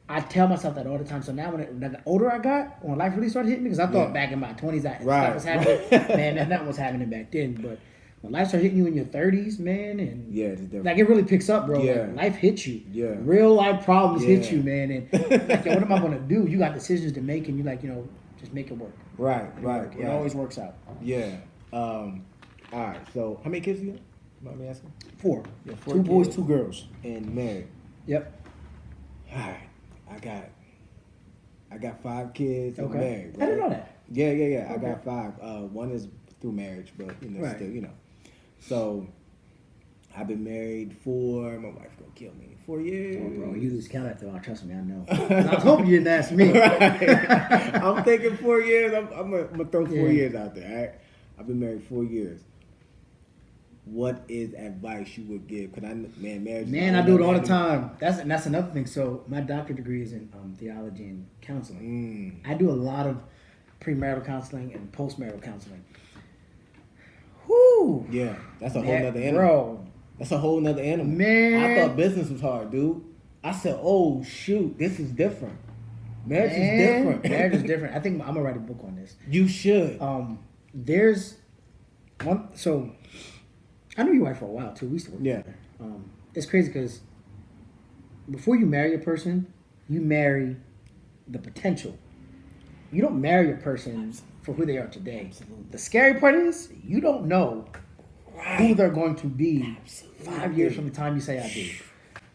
I tell myself that all the time. So now when the older I got, when life really started hitting me, because I thought back in my 20s that stuff was happening. Man, that's not what's happening back then. But when life started hitting you in your 30s, man, and it's different. Like, it really picks up, bro. Yeah. Like, life hits you. Yeah. Real life problems hit you, man. And like, yo, what am I gonna do? You got decisions to make, and you like, just make it work. Right. It always works out. Yeah. All right. So how many kids you got? Mind me asking? 4. Yeah, 4 2 boys, kids. 2 girls. And married. Yep. All right. I got 5 kids and married. Right? I didn't know that. Yeah. Okay. I got 5. One is through marriage, but Right. still, So I've been married for, my wife gonna kill me, 4 years. Oh, bro, you lose count after all. Trust me, I know. I was hoping you didn't ask me. Right. I'm thinking 4 years. I'm gonna throw 4 years out there. All right? I've been married 4 years. What is advice you would give? Cause marriage. Man, I do it all the time. That's another thing. So my doctorate degree is in theology and counseling. I do a lot of premarital counseling and postmarital counseling. Whoo! Yeah, that's a whole nother animal. Bro. That's a whole nother animal. Man. I thought business was hard, dude. I said, oh shoot, this is different. Marriage is different. Marriage is different. I think I'm gonna write a book on this. You should. There's one. So I knew your wife for a while too. We used to work together. It's crazy because before you marry a person, you marry the potential. You don't marry a person for who they are today. Absolutely. The scary part is you don't know who they're going to be 5 years from the time you say I do.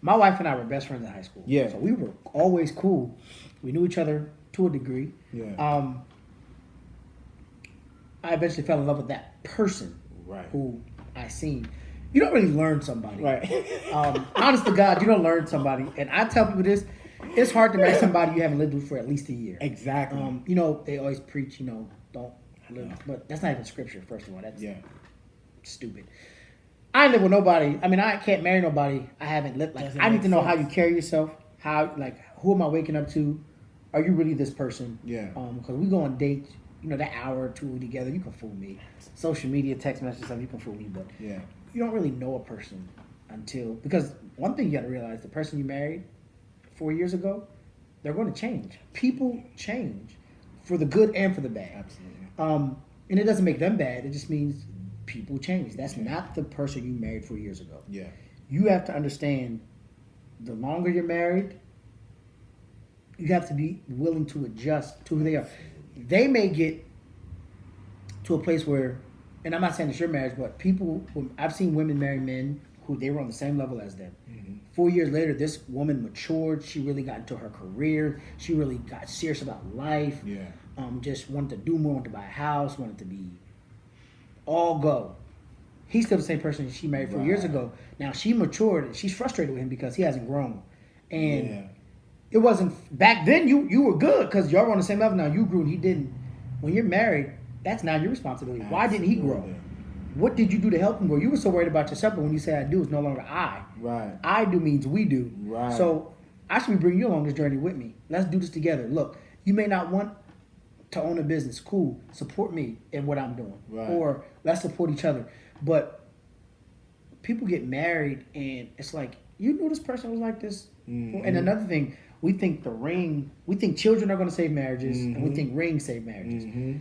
My wife and I were best friends in high school. Yeah. So we were always cool. We knew each other to a degree. Yeah. I eventually fell in love with that person Right. who I seen. You don't really learn somebody. Right. Honest to God, you don't learn somebody. And I tell people this, it's hard to marry somebody you haven't lived with for at least a year. Exactly. You know, they always preach, you know, don't live. But that's not even scripture, first of all. That's stupid. I ain't live with nobody. I mean, I can't marry nobody I haven't lived. Like, I need to know how you carry yourself. How, like, who am I waking up to? Are you really this person? Yeah. Because we go on dates, you know, that hour or two together, you can fool me. Social media, text messages, stuff, you can fool me. But you don't really know a person until, because one thing you got to realize, the person you married 4 years ago, they're going to change. People change for the good and for the bad. Absolutely. And it doesn't make them bad. It just means people change. That's not the person you married 4 years ago. Yeah. You have to understand, the longer you're married, you have to be willing to adjust to who they are. They may get to a place where, and I'm not saying it's your marriage, but people, I've seen women marry men who they were on the same level as them. 4 years later, this woman matured. She really got into her career. She really got serious about life. Yeah. Just wanted to do more, wanted to buy a house, wanted to be all go. He's still the same person she married 4 years ago. Now she matured and she's frustrated with him because he hasn't grown. And it wasn't back then. You were good because y'all were on the same level. Now you grew and he didn't. When you're married, that's now your responsibility. Why didn't he grow? What did you do to help him grow? You were so worried about yourself, but when you say I do, it's no longer I. Right. I do means we do. Right. So I should be bringing you along this journey with me. Let's do this together. Look, you may not want to own a business. Cool. Support me in what I'm doing. Right. Or let's support each other. But people get married and it's like, you knew this person was like this. Mm-hmm. And another thing, we think children are going to save marriages, and we think rings save marriages. Mm-hmm.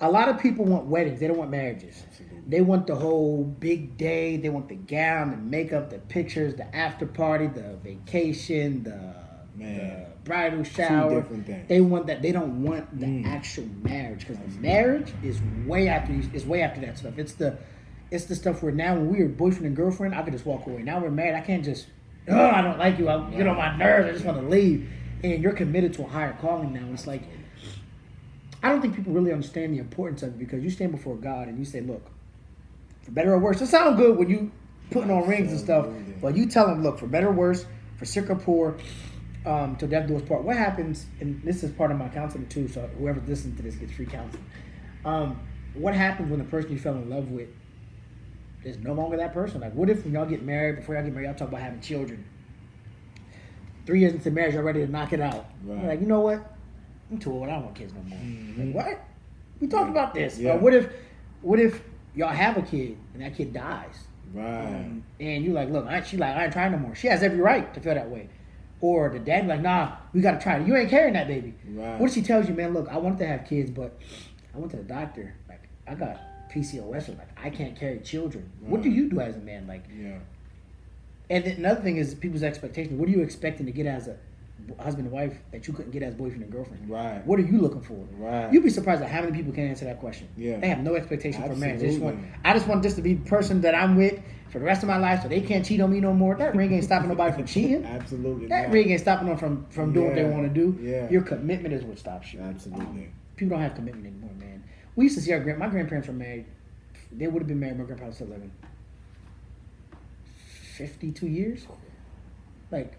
A lot of people want weddings. They don't want marriages. Absolutely. They want the whole big day. They want the gown, the makeup, the pictures, the after party, the vacation, the bridal shower. 2 different things. They want that. They don't want the actual marriage, because the marriage is way after that stuff. It's the stuff where now when we were boyfriend and girlfriend, I could just walk away. Now we're married. I can't just, I don't like you. I get on my nerves. I just want to leave. And you're committed to a higher calling now. It's like, I don't think people really understand the importance of it, because you stand before God and you say, look, for better or worse, it sounds good when you putting on rings and stuff, but you tell them, look, for better or worse, for sick or poor, till death do us part. What happens, and this is part of my counseling too, so whoever listens to this gets free counseling. What happens when the person you fell in love with is no longer that person? Like, what if when y'all get married, before y'all get married, y'all talk about having children? 3 years into marriage, y'all ready to knock it out. Right. You're like, you know what? I'm too old. I don't want kids no more. Mm-hmm. Like, what? We talked about this. Yeah. What if y'all have a kid and that kid dies? Right. And you like, look, she's like, I ain't trying no more. She has every right to feel that way. Or the dad like, nah, we got to try it. You ain't carrying that baby. Right. What if she tells you, man, look, I wanted to have kids, but I went to the doctor. Like, I got PCOS. Or like, I can't carry children. Right. What do you do as a man? Like, And then another thing is people's expectations. What are you expecting to get as a husband and wife that you couldn't get as boyfriend and girlfriend? Right. What are you looking for? Right. You'd be surprised at how many people can answer that question. Yeah. They have no expectation for marriage. Absolutely. I just want this to be the person that I'm with for the rest of my life, so they can't cheat on me no more. That ring ain't stopping nobody from cheating. Absolutely. That ring ain't stopping them from doing what they want to do. Yeah. Your commitment is what stops you. Absolutely. People don't have commitment anymore, man. We used to see my grandparents were married. They would have been married. My grandpa was still living. 52 years. Like,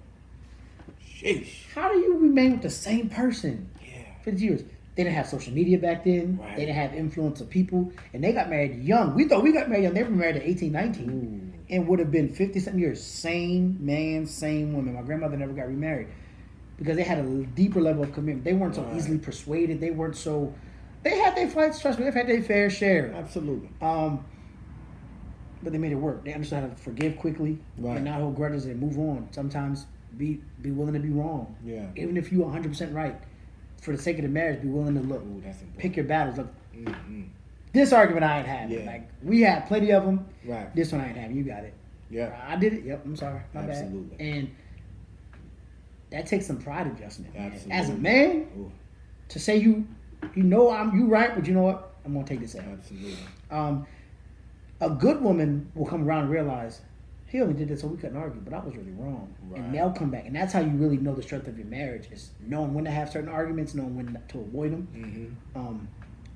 sheesh. How do you remain with the same person? Yeah. 50 years. They didn't have social media back then. Right. They didn't have influence of people. And they got married young. We thought we got married young. They were married at 18, 19. Ooh. And would have been 50-something years. Same man, same woman. My grandmother never got remarried. Because they had a deeper level of commitment. They weren't so easily persuaded. They weren't so... They had their fights, trust me. They've had their fair share. Absolutely. But they made it work. They understood how to forgive quickly. Right. And not hold grudges and move on. Sometimes be willing to be wrong. Yeah. Even if you're 100% right. For the sake of the marriage, be willing to look. Ooh, that's important. Pick your battles. Look, this argument I ain't having. Yeah. Like, we had plenty of them. Right. This one I ain't having. You got it. Yeah. I did it. Yep. I'm sorry. My Absolutely. bad. And that takes some pride adjustment. Absolutely. As a man, to say you know you right, but you know what? I'm gonna take this out. Absolutely. A good woman will come around and realize, he only did this so we couldn't argue, but I was really wrong. Right. And they'll come back. And that's how you really know the strength of your marriage, is knowing when to have certain arguments, knowing when to avoid them. Mm-hmm.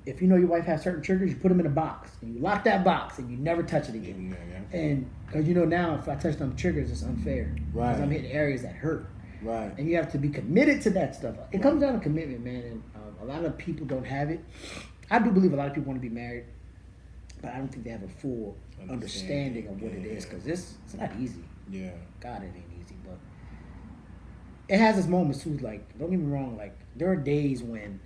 If you know your wife has certain triggers, you put them in a box. And you lock that box and you never touch it again. Yeah. And because you know now, if I touch them triggers, it's unfair. Right. Because I'm hitting areas that hurt. Right. And you have to be committed to that stuff. It comes down to commitment, man. And a lot of people don't have it. I do believe a lot of people want to be married, but I don't think they have a full understanding of what it is, because it's not easy. Yeah. God, it ain't easy, but it has its moments too. Like, don't get me wrong, like there are days when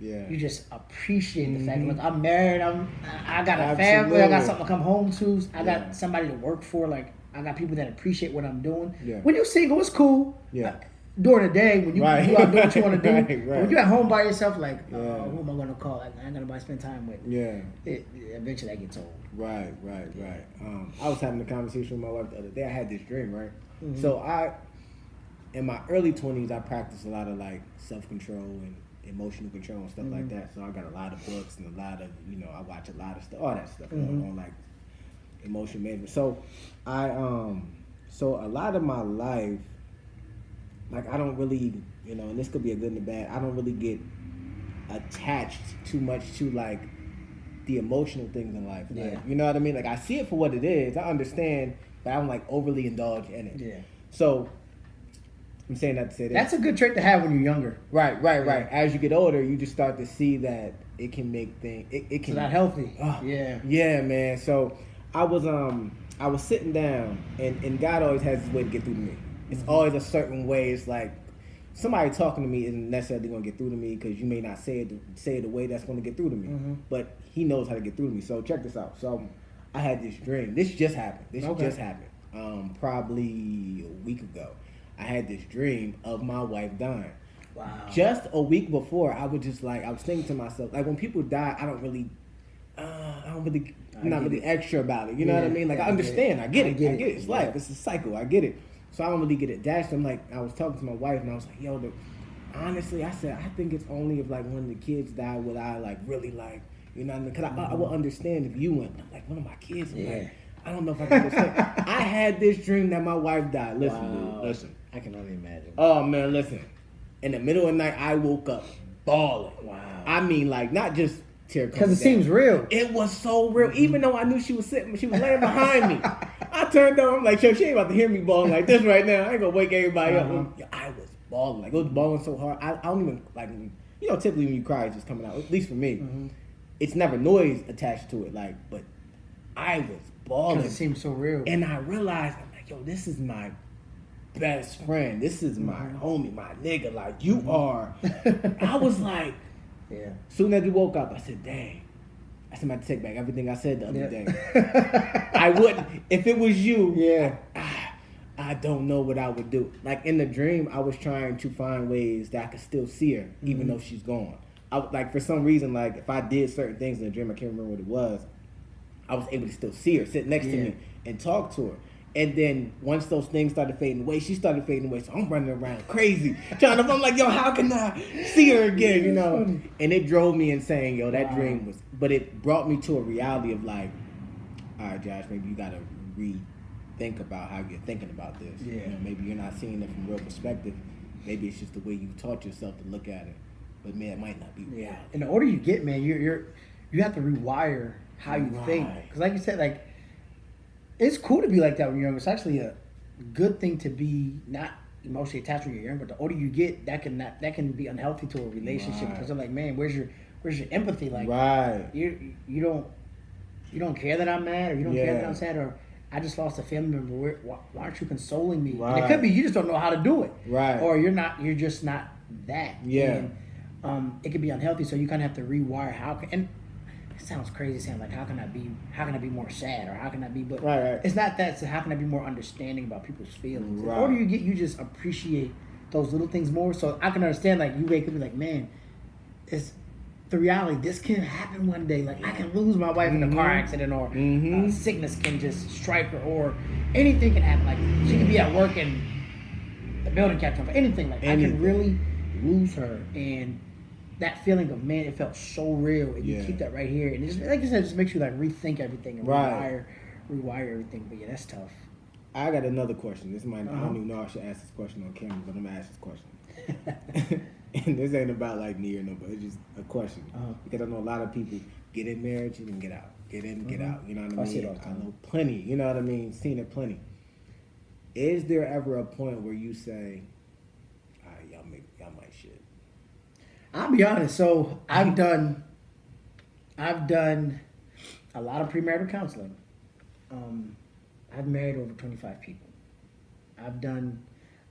you just appreciate the fact, look, I'm married, I got a family, I got something to come home to, I got somebody to work for, like I got people that appreciate what I'm doing. Yeah. When you're single, it's cool. Yeah. During the day, when you out doing what you want to do, Right. when you're at home by yourself, like, who am I going to call? I ain't going to nobody spend time with. Yeah. Eventually that gets old. Right. I was having a conversation with my wife the other day. I had this dream, right? Mm-hmm. So in my early 20s, I practiced a lot of like self-control and emotional control and stuff like that. So I got a lot of books and a lot of, I watch a lot of stuff, all that stuff on like emotion management. So so a lot of my life, like I don't really, and this could be a good and a bad, I don't really get attached too much to like the emotional things in life. Like, you know what I mean? Like I see it for what it is. I understand, but I don't like overly indulge in it. Yeah. So I'm saying that to say that. That's a good trait to have when you're younger. Right. As you get older, you just start to see that it can make things, it can. It's not healthy. Yeah, man. So I was sitting down, and God always has his way to get through to me. It's always a certain way. It's like somebody talking to me isn't necessarily going to get through to me, because you may not say it the way that's going to get through to me. But he knows how to get through to me. So check this out. So I had this dream. This just happened. Probably a week ago. I had this dream of my wife dying. Wow. Just a week before, I was thinking to myself, like when people die, I'm not really extra about it. You know what I mean? Like I understand, I get it. It's life. It's a cycle. I get it. So I don't really get attached. I'm like, I was talking to my wife and I was like, yo, honestly, I said, I think it's only if like one of the kids die would I like really like, you know what I mean? Because I will understand if you went. I'm like, one of my kids. Like, I don't know if I can understand. I had this dream that my wife died. Listen. I can only imagine. Oh man, listen. In the middle of the night, I woke up bawling. Wow. I mean, like not just tear. Because it seems real. It was so real. Even though I knew she was laying behind me. I turned over. I'm like, yo, she ain't about to hear me bawling like this right now. I ain't gonna wake everybody up. I was bawling. Like, it was bawling so hard. I don't even, like, typically when you cry, it's just coming out. At least for me. It's never noise attached to it. Like, but I was bawling. Because it seems so real. And I realized, I'm like, yo, this is my best friend. This is my homie, my nigga. Like, you are. I was like, soon as we woke up, I said, dang. I said, I'm about to take back everything I said the other day. I wouldn't, if it was you, I don't know what I would do. Like in the dream, I was trying to find ways that I could still see her, even though she's gone. Like for some reason, like if I did certain things in the dream, I can't remember what it was, I was able to still see her, sit next to me and talk to her. And then once those things started fading away, she started fading away. So I'm running around crazy. I'm like, yo, how can I see her again, And it drove me insane, yo. That dream was, but it brought me to a reality of like, all right, Josh, maybe you got to rethink about how you're thinking about this. Maybe you're not seeing it from real perspective. Maybe it's just the way you taught yourself to look at it. But man, it might not be reality. And the older you get, man, you have to rewire how you think. Because like you said, like, it's cool to be like that when you're younger. It's actually a good thing to be not emotionally attached when you're young. But the older you get, that can be unhealthy to a relationship. Because I'm like, man, where's your empathy? Like, you don't care that I'm mad, or you don't care that I'm sad, or I just lost a family member. Why aren't you consoling me? And it could be you just don't know how to do it, or you're just not that. And, it can be unhealthy. So you kind of have to rewire and it sounds crazy saying like how can I be more sad, or how can I be, but it's not that. So how can I be more understanding about people's feelings? The older you get, you just appreciate those little things more. So I can understand, like, you wake up and be like, man, it's the reality. This can happen one day. Like I can lose my wife in a car accident, or sickness can just strike her, or anything can happen. Like she could be at work and the building catch on fire. Anything. Like I can really lose her, and that feeling of, man, it felt so real, and you keep that right here, and it just, like you said, it just makes you like rethink everything and rewire everything. But yeah, that's tough. I got another question. This might I don't even know if I should ask this question on camera, but I'm gonna ask this question. And this ain't about like me or nobody. It's just a question because I know a lot of people get in marriage and then get out, get in, get out. You know what I mean? See it all the time. I know plenty. You know what I mean? Seen it plenty. Is there ever a point where you say, "All right, y'all might shit"? I'll be honest. So I've done a lot of premarital counseling. I've married over 25 people. I've done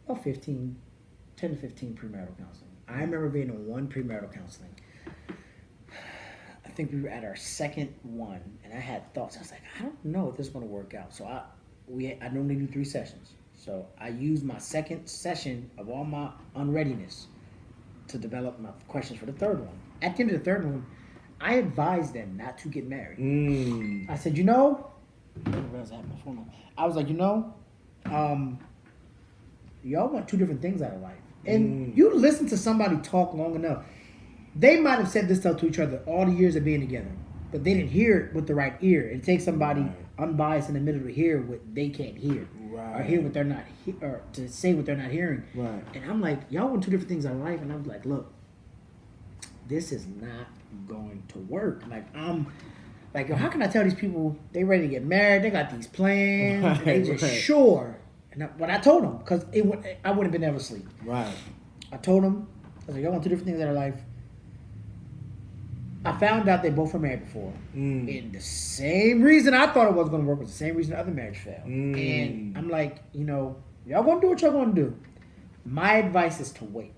about 10 to 15 premarital counseling. I remember being in one premarital counseling. I think we were at our second one, and I had thoughts. I was like, I don't know if this is going to work out. So I normally do 3 sessions. So I used my second session of all my unreadiness to develop my questions for the third one. At the end of the third one, I advised them not to get married. I said, I was like, y'all want 2 different things out of life. And you listen to somebody talk long enough. They might have said this stuff to each other all the years of being together, but they didn't hear it with the right ear. It takes somebody unbiased in the middle to hear what they can't hear, or hear what they're not, or to say what they're not hearing. Right. And I'm like, y'all want 2 different things out of life, and I'm like, look, this is not going to work. Like Like, how can I tell these people they ready to get married? They got these plans. They just sure. And when I told them, because I wouldn't have been able to sleep. Right. I told them, I was like, y'all want 2 different things in their life. I found out they both were married before. And the same reason I thought it was going to work was the same reason the other marriage failed. And I'm like, y'all going to do what y'all going to do. My advice is to wait.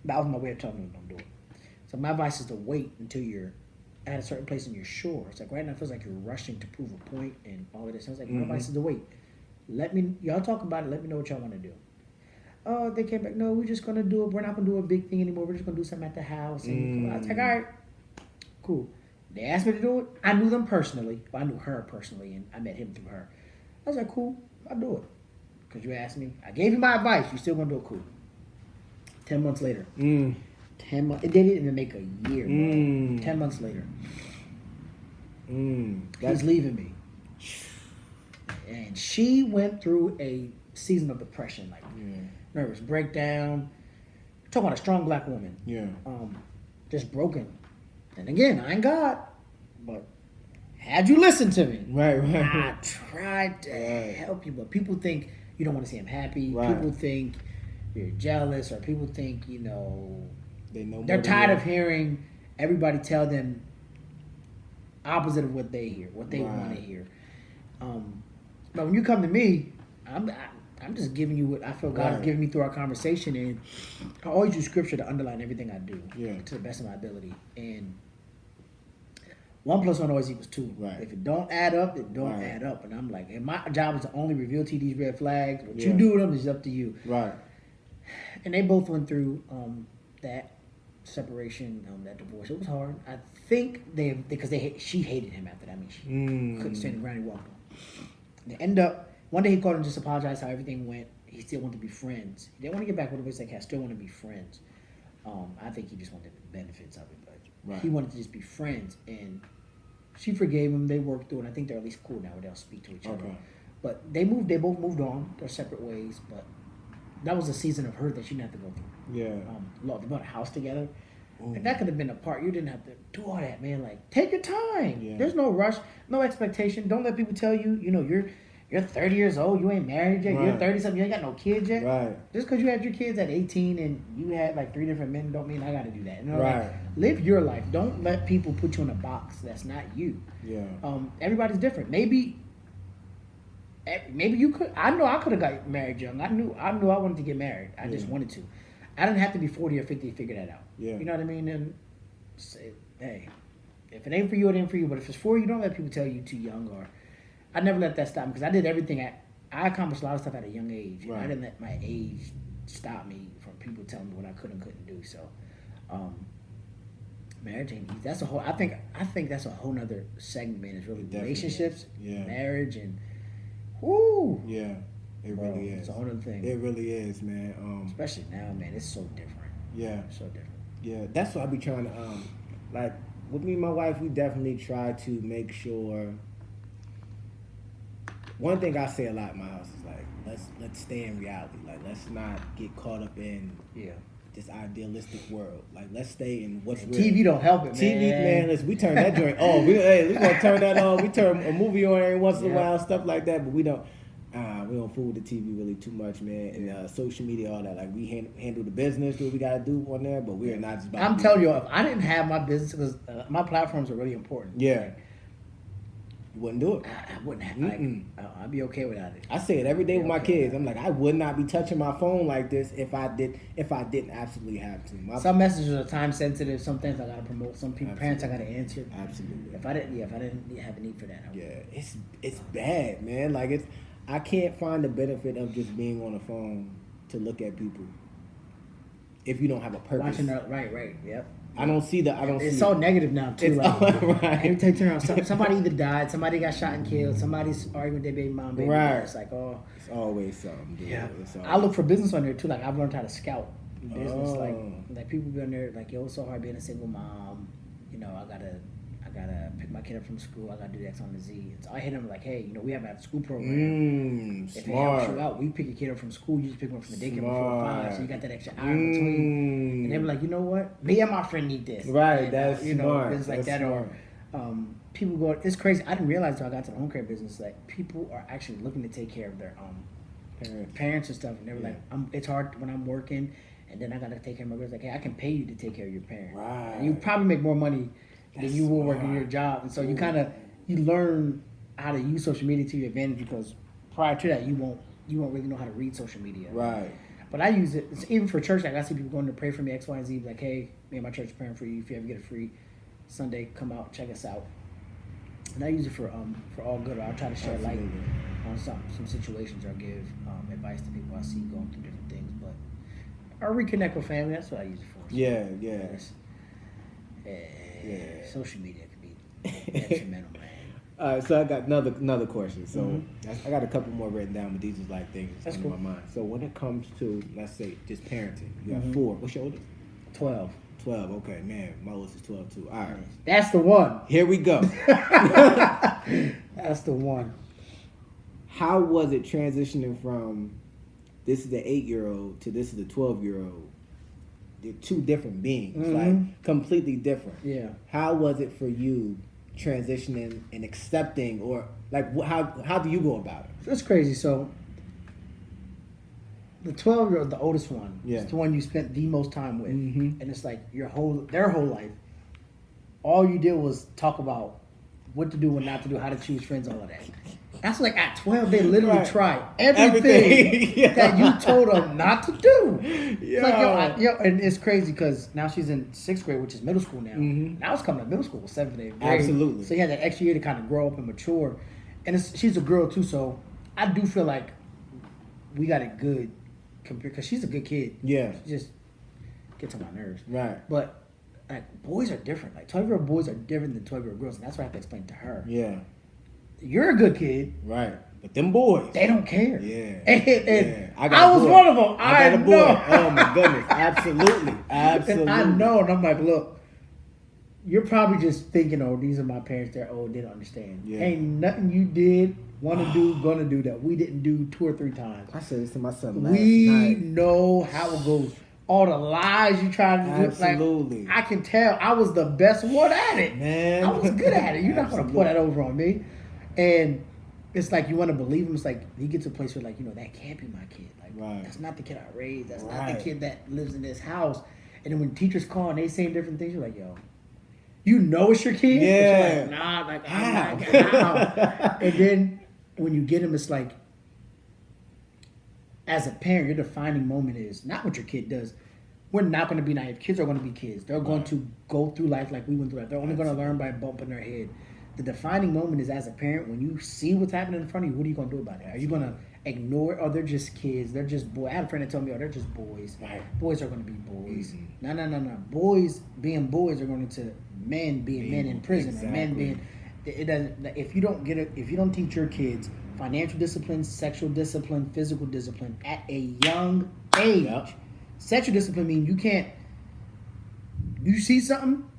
That was my way of telling them don't do it. So my advice is to wait until you're at a certain place and you're sure. It's like right now it feels like you're rushing to prove a point and all of this. I was like, my advice is to wait. Y'all talk about it. Let me know what y'all want to do. Oh, they came back. No, we're just gonna do it. We're not gonna do a big thing anymore. We're just gonna do something at the house. And I was like, all right, cool. They asked me to do it. I knew them personally. Well, I knew her personally, and I met him through her. I was like, cool, I'll do it. Because you asked me. I gave you my advice. You still gonna do it? Cool. 10 months later. 10 months. It didn't even make a year. 10 months later. He's leaving me. And she went through a season of depression, like nervous breakdown. Talking about a strong black woman. Yeah. Just broken. And again, I ain't God, but had you listened to me, I tried to help you, but people think you don't want to see him happy. Right. People think you're jealous, or people think, they're tired of hearing everybody tell them opposite of what they hear, what they want to hear. But when you come to me, I'm just giving you what I feel God has given me through our conversation, and I always use scripture to underline everything I do to the best of my ability. And 1 + 1 always equals 2. Right. If it don't add up, it don't add up. And I'm like, and my job is to only reveal to you these red flags. What you do with them is up to you. Right. And they both went through that separation, that divorce. It was hard. I think she hated him after that. I mean, she couldn't stand the ground he walked on. They end up, one day he called and just apologized how everything went. He still wanted to be friends. He didn't want to get back with him, but he's like, I still want to be friends. I think he just wanted the benefits of it, but he wanted to just be friends. And she forgave him. They worked through it. And I think they're at least cool now where they'll speak to each other. But they both moved on their separate ways. But that was a season of hurt that she didn't have to go through. Yeah. They bought a house together. Like, that could have been a part. You didn't have to do all that, man. Like, take your time. Yeah. There's no rush, no expectation. Don't let people tell you, you're 30 years old, you ain't married yet. You're 30-something, you ain't got no kids yet. Right. Just because you had your kids at 18 and you had like 3 different men don't mean I got to do that. Like, live your life. Don't let people put you in a box that's not you. Yeah. Everybody's different. Maybe you could. I know I could have got married young. I knew I wanted to get married. I just wanted to. I didn't have to be 40 or 50 to figure that out. Yeah. You know what I mean? And say, hey, if it ain't for you, it ain't for you. But if it's for you, don't let people tell you too young. Or I never let that stop me because I did everything. I accomplished a lot of stuff at a young age. Right. I didn't let my age stop me from people telling me what I could and couldn't do. So, marriage ain't easy. That's a whole. I think that's a whole nother segment. Man, it's really relationships, marriage, and whoo. Yeah. It really is. It's a whole other thing. It really is, man. Especially now, man. It's so different. Yeah. So different. Yeah, that's what I be trying to like with me and my wife. We definitely try to make sure. One thing I say a lot in my house is like, let's stay in reality. Like, let's not get caught up in this idealistic world. Like, let's stay in what's real. TV don't help it, man. TV, man. Listen, we turn that joint on. We gonna turn that on. We turn a movie on every once in a while, stuff like that. But we don't fool with the TV really too much, man. And social media, all that. Like, we handle the business, do what we gotta do on there. But we are not just about. I'm telling you, if I didn't have my business, because my platforms are really important. Yeah. Like, you wouldn't do it. I wouldn't have. Like, I'd be okay without it. I say it every day with my kids. I'm like, I would not be touching my phone like this if I didn't absolutely have to. Some messages are time sensitive. Some things I gotta promote. Some people, parents I gotta answer. Absolutely. If I didn't have a need for that. It's bad, man. Like I can't find the benefit of just being on the phone to look at people if you don't have a purpose. Watching right, yep. I don't see. It's so negative now too. Like, right. Every time you turn around, somebody either died, somebody got shot and killed, somebody's arguing with their baby mom, baby dad. It's like, oh, it's always something. Dude. Yeah, always I look for business on there too. Like, I've learned how to scout business. Oh. Like people be on there like, yo, it's so hard being a single mom. You know, I gotta pick my kid up from school. I gotta do X on the Z. So I hit them like, hey, you know, we have a school program. If it helps you out, we pick your kid up from school. You just pick them up from the daycare before 5, so you got that extra hour in between. And they be like, you know what? Me and my friend need this. Right, and, that's you know, smart. things like that's that. Smart. Or people go. It's crazy. I didn't realize until I got to the home care business that people are actually looking to take care of their parents and stuff. And they were like, it's hard when I'm working, and then I gotta take care of my girls. Like, hey, I can pay you to take care of your parent. Right. And you probably make more money than you will working your job, and so you learn how to use social media to your advantage, because prior to that you won't really know how to read social media. Right. But I use it. It's even for church. Like, I see people going to pray for me, X, Y, and Z. Like, hey, me and my church are praying for you. If you ever get a free Sunday, come out, check us out. And I use it for all good. Or I'll try to share light on some situations, or give advice to people I see going through different things. But or reconnect with family. That's what I use it for. Social media can be detrimental, man. All right, so I got another question. So I got a couple more written down, but these is like things that's in my mind. So when it comes to, let's say, just parenting, you have 4. What's your oldest? 12. 12. Okay, man, my oldest is 12 too. All right, that's the one. Here we go. That's the one. How was it transitioning from this is the 8-year-old to this is the 12-year-old? They're two different beings, like completely different. Yeah. How was it for you transitioning and accepting, or like how do you go about it? That's crazy. So the 12-year-old, the oldest one, is the one you spent the most time with, and it's like their whole life. All you did was talk about what to do, what not to do, how to choose friends, all of that. That's like at 12, they literally try everything that you told them not to do. It's like, and it's crazy because now she's in 6th grade, which is middle school now. Now it's coming to middle school, 7th, 8th grade. Absolutely. So you had that extra year to kind of grow up and mature. And she's a girl too, so I do feel like we got it good compared, because she's a good kid. Yeah. She just gets on my nerves. Right. But like, boys are different. Like, 12-year-old boys are different than 12-year-old girls, and that's what I have to explain to her. Yeah. You're a good kid. Right. But them boys, they don't care. Yeah. And I was one of them. I got a boy. Oh my goodness. Absolutely. And I know. And I'm like, look, you're probably just thinking, oh, these are my parents. They're old. They don't understand. Yeah. Ain't nothing you did, want to do, gonna do that we didn't do 2 or 3 times. I said this to my son last We night. know how it goes. All the lies you tried to do. Absolutely. Like, I can tell I was the best one at it. Man. I was good at it. You're not going to put that over on me. And it's like, you want to believe him. It's like, he gets to a place where, like, you know, that can't be my kid. Like, that's not the kid I raised. That's not the kid that lives in this house. And then when teachers call and they say different things, you're like, yo, you know it's your kid? Yeah. But you're like, nah, like, how? And then when you get him, it's like, as a parent, your defining moment is not what your kid does. We're not going to be naive. Kids are going to be kids. They're going to go through life like we went through life. They're only going to learn by bumping their head. The defining moment is, as a parent, when you see what's happening in front of you, what are you going to do about it? Are you going to ignore it? Oh, they're just kids. They're just boys. I had a friend that told me, oh, they're just boys. Right. Boys are going to be boys. No. Boys being boys are going to men being men in prison. Exactly. Or men being... It doesn't. If you don't get it, if you don't teach your kids financial discipline, sexual discipline, physical discipline at a young age. Sexual discipline means you can't You see something,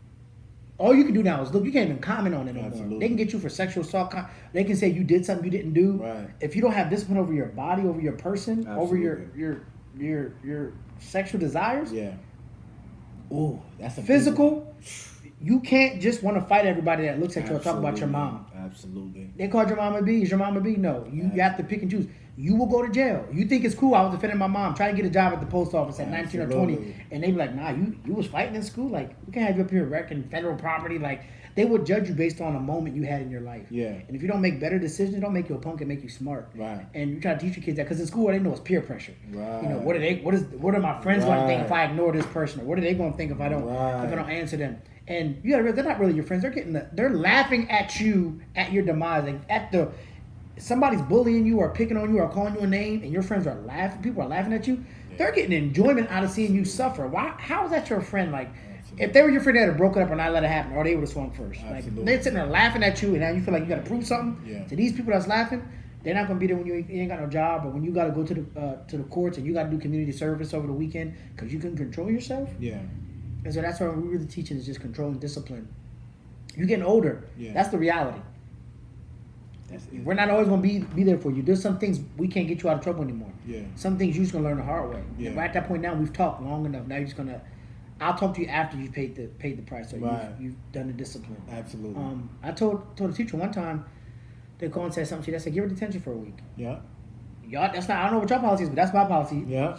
all you can do now is look. You can't even comment on it no more. Absolutely. They can get you for sexual assault. They can say you did something you didn't do. Right. If you don't have discipline over your body, over your person, over Absolutely. your sexual desires, Yeah. Ooh, that's a physical, you can't just want to fight everybody that looks at you or talk about your mom. Absolutely. They called your mama a B. Is your mama a B? No. You have to pick and choose. You will go to jail. You think it's cool. I was defending my mom, trying to get a job at the post office at 19 or 20. And they be like, nah, you was fighting in school? Like, we can't have you up here wrecking federal property. Like, they would judge you based on a moment you had in your life. Yeah. And if you don't make better decisions, don't make you a punk and make you smart. Right. And you try to teach your kids that. Because in school, what they know is peer pressure. Right. You know, what are my friends going to think if I ignore this person? Or what are they going to think if I don't answer them? And you gotta realize they're not really your friends. They're laughing at you at your demise. Like somebody's bullying you or picking on you or calling you a name, and your friends are laughing. People are laughing at you. Yeah. They're getting enjoyment out of seeing you suffer. Why? How is that your friend? Like, if they were your friend, they'd have broken up or not let it happen, or they would have swung first. Like, they're sitting there laughing at you, and now you feel like you got to prove something to these people that's laughing. They're not gonna be there when you ain't got no job, or when you got to go to the courts and you got to do community service over the weekend because you can control yourself. Yeah. And so that's what we're really teaching is just control and discipline. You're getting older. Yeah. That's the reality. We're not always going to be there for you. There's some things we can't get you out of trouble anymore. Yeah. Some things you're just going to learn the hard way. Yeah. And right at that point now, we've talked long enough. Now you're just going to... I'll talk to you after you've paid the price. So you've done the discipline. Absolutely. I told a teacher one time, they called and said something. She said, give her detention for a week. Yeah. Y'all, that's not... I don't know what your policy is, but that's my policy. Yeah.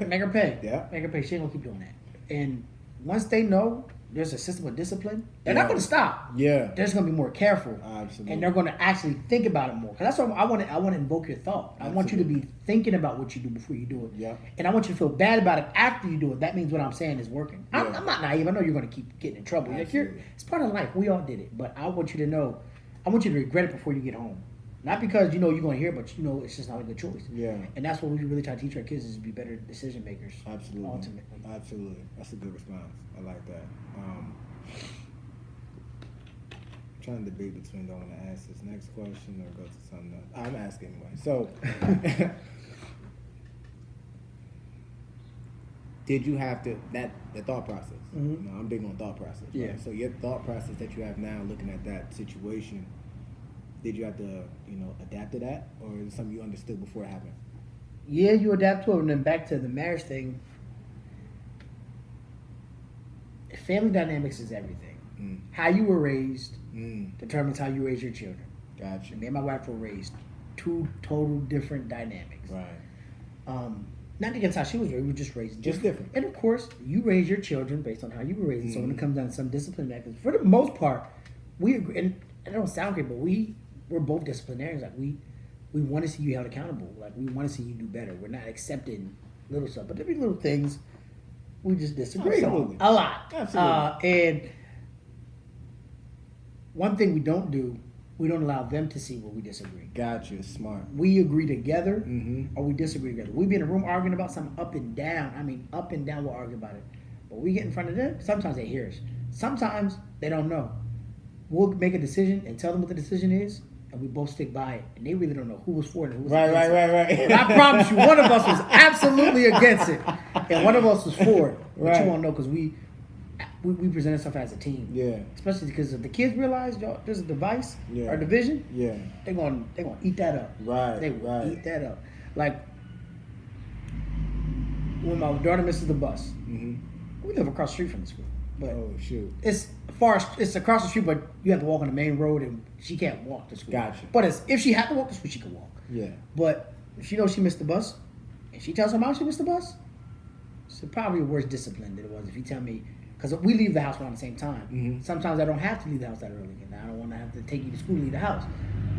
Make her pay. Yeah. Make her pay. She ain't going to keep doing that. And once they know there's a system of discipline, they're not going to stop. Yeah. They're just going to be more careful. Absolutely. And they're going to actually think about it more. Because that's what I want to invoke your thought. I want you to be thinking about what you do before you do it. Yeah. And I want you to feel bad about it after you do it. That means what I'm saying is working. Yeah. I'm not naive. I know you're going to keep getting in trouble. Like it's part of life. We all did it. But I want you to know, I want you to regret it before you get home. Not because you know you're going to hear it, but you know it's just not a good choice. Yeah. And that's what we really try to teach our kids is to be better decision makers. Absolutely. Ultimately. Absolutely. That's a good response. I like that. Trying to debate between do I want to ask this next question or go to something else. I'm asking anyway. So, did you have to the thought process? Mm-hmm. You know, I'm big on thought process. Right? Yeah. So your thought process that you have now, looking at that situation, did you have to adapt to that, or is it something you understood before it happened? Yeah, you adapt to it, and then back to the marriage thing. Family dynamics is everything. How you were raised determines how you raise your children. Gotcha. Me and my wife were raised two total different dynamics. Right. Not against how she was raised, we were just raised different. And of course, you raise your children based on how you were raised. So when it comes down to some discipline mechanisms, for the most part, we agree, and it don't sound great, but we're both disciplinarians. Like we want to see you held accountable. Like we want to see you do better. We're not accepting little stuff, but there be little things we just disagree on a lot. Absolutely. And one thing we don't do, we don't allow them to see where we disagree. Gotcha. Smart. We agree together, Mm-hmm. or we disagree together. We be in a room arguing about something up and down. I mean, up and down, we'll argue about it. But we get in front of them. Sometimes they hear us. Sometimes they don't know. We'll make a decision and tell them what the decision is, and we both stick by it. And they really don't know who was for it and who was against it. Right. And I promise you, one of us was absolutely against it, and one of us was for it. But you won't know because we present ourselves as a team. Yeah. Especially because if the kids realize there's a device Yeah. or division, Yeah. they're gonna eat that up. Right. They will right. eat that up. Like when my daughter misses the bus, Mm-hmm. we live across the street from the school, but Oh shoot. it's across the street, but you have to walk on the main road, and she can't walk to school. Gotcha. But if she had to walk to school, she could walk. Yeah. But she knows she missed the bus, and she tells her mom she missed the bus. It's probably worse discipline than it was if you tell me, because we leave the house around the same time. Mm-hmm. Sometimes I don't have to leave the house that early, and I don't want to have to take you to school to leave the house.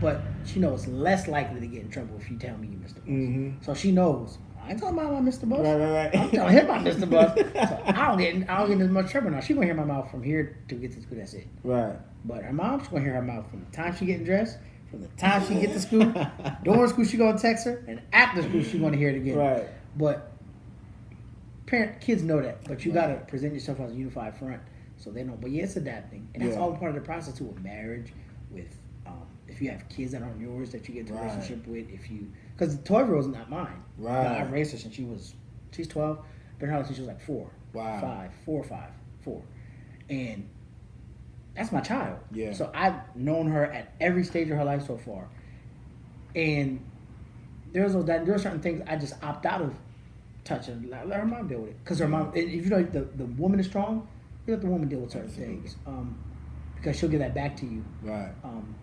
But she knows it's less likely to get in trouble if you tell me you missed the bus. Mm-hmm. So she knows. I ain't telling mom I missed the bus. Right. I'm telling him I missed the bus. So I don't get in as much trouble now. She gonna hear my mouth from here to get to school. That's it. Right. But her mom's gonna hear her mouth from the time she getting dressed, from the time she get to school, during school she gonna text her, and after school she gonna hear it again. Right. But kids know that. But you gotta present yourself as a unified front so they know. But yeah, it's adapting, and that's all part of the process too. With marriage, with if you have kids that aren't yours that you get into a relationship with, because the 12-year-old's not mine. Right. I raised her since she's 12. Been her since she was like 4. Wow. 4 or 5. And that's my child. Yeah. So I've known her at every stage of her life so far. And there are certain things I just opt out of touching. Let her mom deal with it. Because her mom, if you know the woman is strong, you let the woman deal with certain things. Because she'll give that back to you. Right.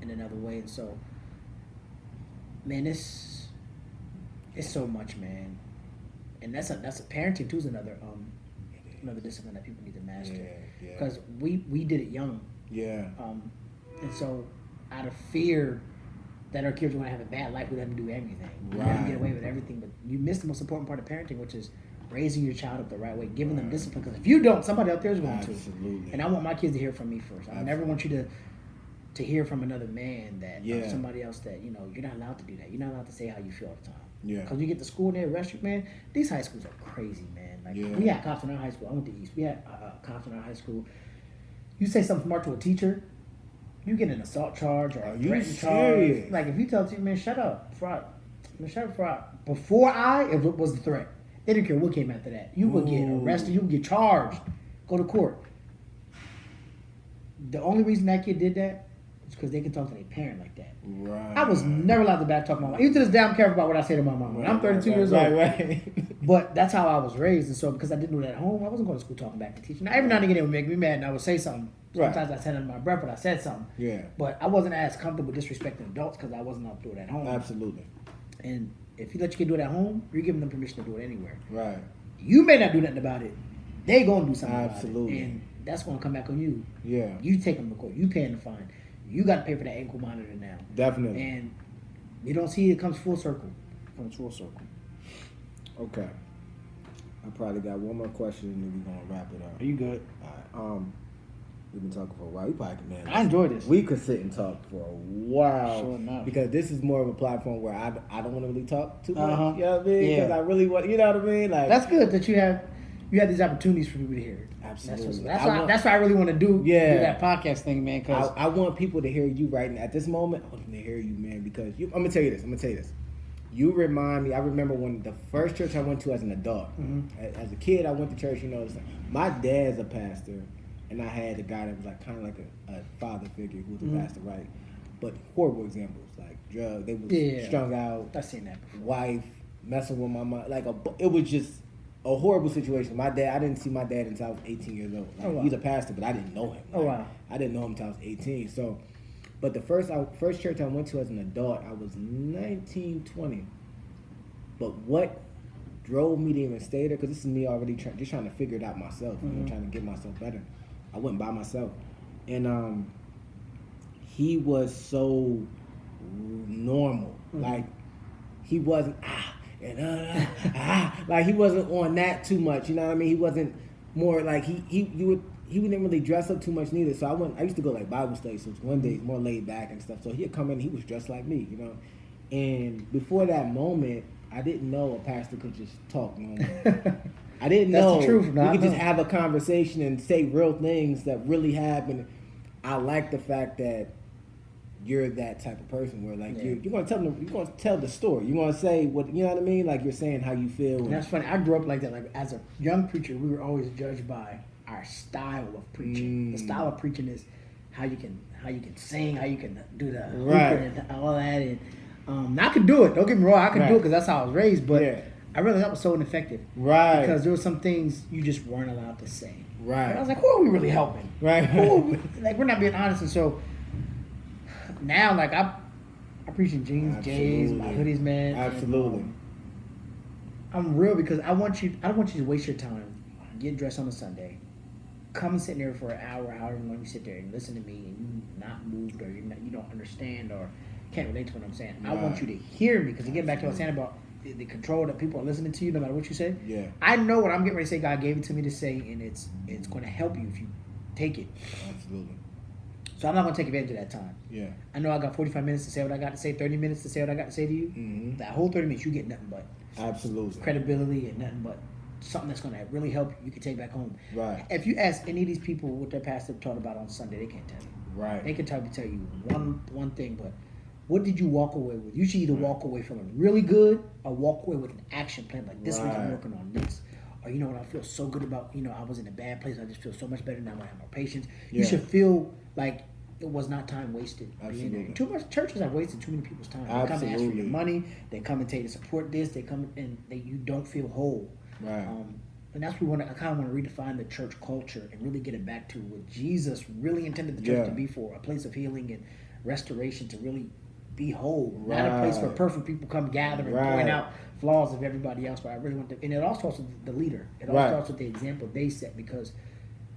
In another way. And so, man, it's so much, man. And that's a parenting too is another discipline that people need to master. Because we did it young. Yeah. And so out of fear that our kids are going to have a bad life, we let them do everything. We let them get away with everything. But you missed the most important part of parenting, which is raising your child up the right way, giving them discipline. Because if you don't, somebody out there is going to. And I want my kids to hear from me first. I never want you to hear from another man that or somebody else that, you know, you're not allowed to do that. You're not allowed to say how you feel all the time. Yeah. Because you get to school and they arrest you, man. These high schools are crazy, man. Like we had cops in our high school. I went to East. We had cops in our high school. You say something smart to a teacher, you get an assault charge or a threatened charge. Like if you tell a teacher, man, shut up, before it was the threat. They didn't care what came after that. You would get arrested. You would get charged. Go to court. The only reason that kid did that is because they can talk to their parent like that. Right. I was never allowed to back talk to my mom. Even to this day, I'm careful about what I say to my mom. I'm 32 years old. But that's how I was raised. And so because I didn't do that at home, I wasn't going to school talking back to teaching. Now, every now and again, it would make me mad and I would say something. Sometimes I said under my breath, but I said something. Yeah. But I wasn't as comfortable disrespecting adults because I wasn't allowed to do it at home. Absolutely. And if you let your kid do it at home, you're giving them permission to do it anywhere. Right. You may not do nothing about it. They going to do something about it. Absolutely. And that's going to come back on you. Yeah. You take them to court. You paying the fine. You got to pay for that ankle monitor now. Definitely. And you don't see it comes full circle. Okay. I probably got one more question and then we're going to wrap it up. Are you good? All right. We've been talking for a while. We probably can manage. I enjoy this. We could sit and talk for a while. Sure enough. Because this is more of a platform where I don't want to really talk too much. Uh-huh. You know what I mean? Because I really want, you know what I mean? Like that's good that you have these opportunities for people to hear. Absolutely. That's why I really want to do that podcast thing, man. Because I want people to hear you right now. At this moment, I want them to hear you, man. Because I'm gonna tell you this. You remind me. I remember when the first church I went to as an adult. Mm-hmm. As a kid, I went to church. You know, my dad's a pastor. And I had a guy that was like kind of like a father figure who was a pastor, right? But horrible examples, like drugs. They was strung out. I've seen that before. Wife messing with my mom. It was just a horrible situation. I didn't see my dad until I was 18 years old. Like, he's a pastor, but I didn't know him. I didn't know him until I was 18. So, but the first church I went to as an adult, I was 19, 20. But what drove me to even stay there? Because this is me already just trying to figure it out myself. You know, trying to get myself better. I went by myself, and he was so normal. Like he wasn't like he wasn't on that too much. You know what I mean? He wasn't more like he didn't really dress up too much neither. So I used to go like Bible study. So one day more laid back and stuff. So he'd come in, he was dressed like me, you know. And before that moment, I didn't know a pastor could just talk normal. I didn't know the truth. We could just have a conversation and say real things that really happen. I like the fact that you're that type of person where like you're gonna tell the story. You're gonna say what you know what I mean. Like you're saying how you feel. And that's funny. I grew up like that. Like as a young preacher, we were always judged by our style of preaching. The style of preaching is how you can sing, how you can do the hooping and all that. And I could do it. Don't get me wrong. I could do it because that's how I was raised. But I realized that was so ineffective. Right. Because there were some things you just weren't allowed to say. Right. And I was like, who are we really helping? Right. Like, we're not being honest. And so now, like, I preach in jeans, J's, my hoodies, man. Absolutely. And, I'm real because I don't want you to waste your time. Get dressed on a Sunday. Come and sit there for an hour, however long you sit there and listen to me and you not moved or you don't understand or can't relate to what I'm saying. Right. I want you to hear me because again, back to what I was saying about the control that people are listening to you no matter what you say. Yeah. I know what I'm getting ready to say. God gave it to me to say, and it's going to help you if you take it. Absolutely. So I'm not going to take advantage of that time. Yeah. I know I got 45 minutes to say what I got to say, 30 minutes to say what I got to say to you. Mm-hmm. That whole 30 minutes, you get nothing but credibility and nothing but something that's going to really help you can take back home. Right. If you ask any of these people what their pastor taught about on Sunday, they can't tell you. Right. They can tell you one thing, but what did you walk away with? You should either walk away feeling really good or walk away with an action plan like this week I'm working on this. Or you know what, I feel so good about, you know, I was in a bad place. I just feel so much better now. I have more patience. Yeah. You should feel like it was not time wasted. Absolutely. Being there. Too much churches have wasted too many people's time. They come and ask for Absolutely. your money. They come and tell you to support this. They come and you don't feel whole. Right. And that's what I kind of want to redefine the church culture and really get it back to what Jesus really intended the church to be for, a place of healing and restoration, to really be whole, not a place where perfect people come gather and point out flaws of everybody else. But I really want to, and it all starts with the leader. It all starts with the example they set, because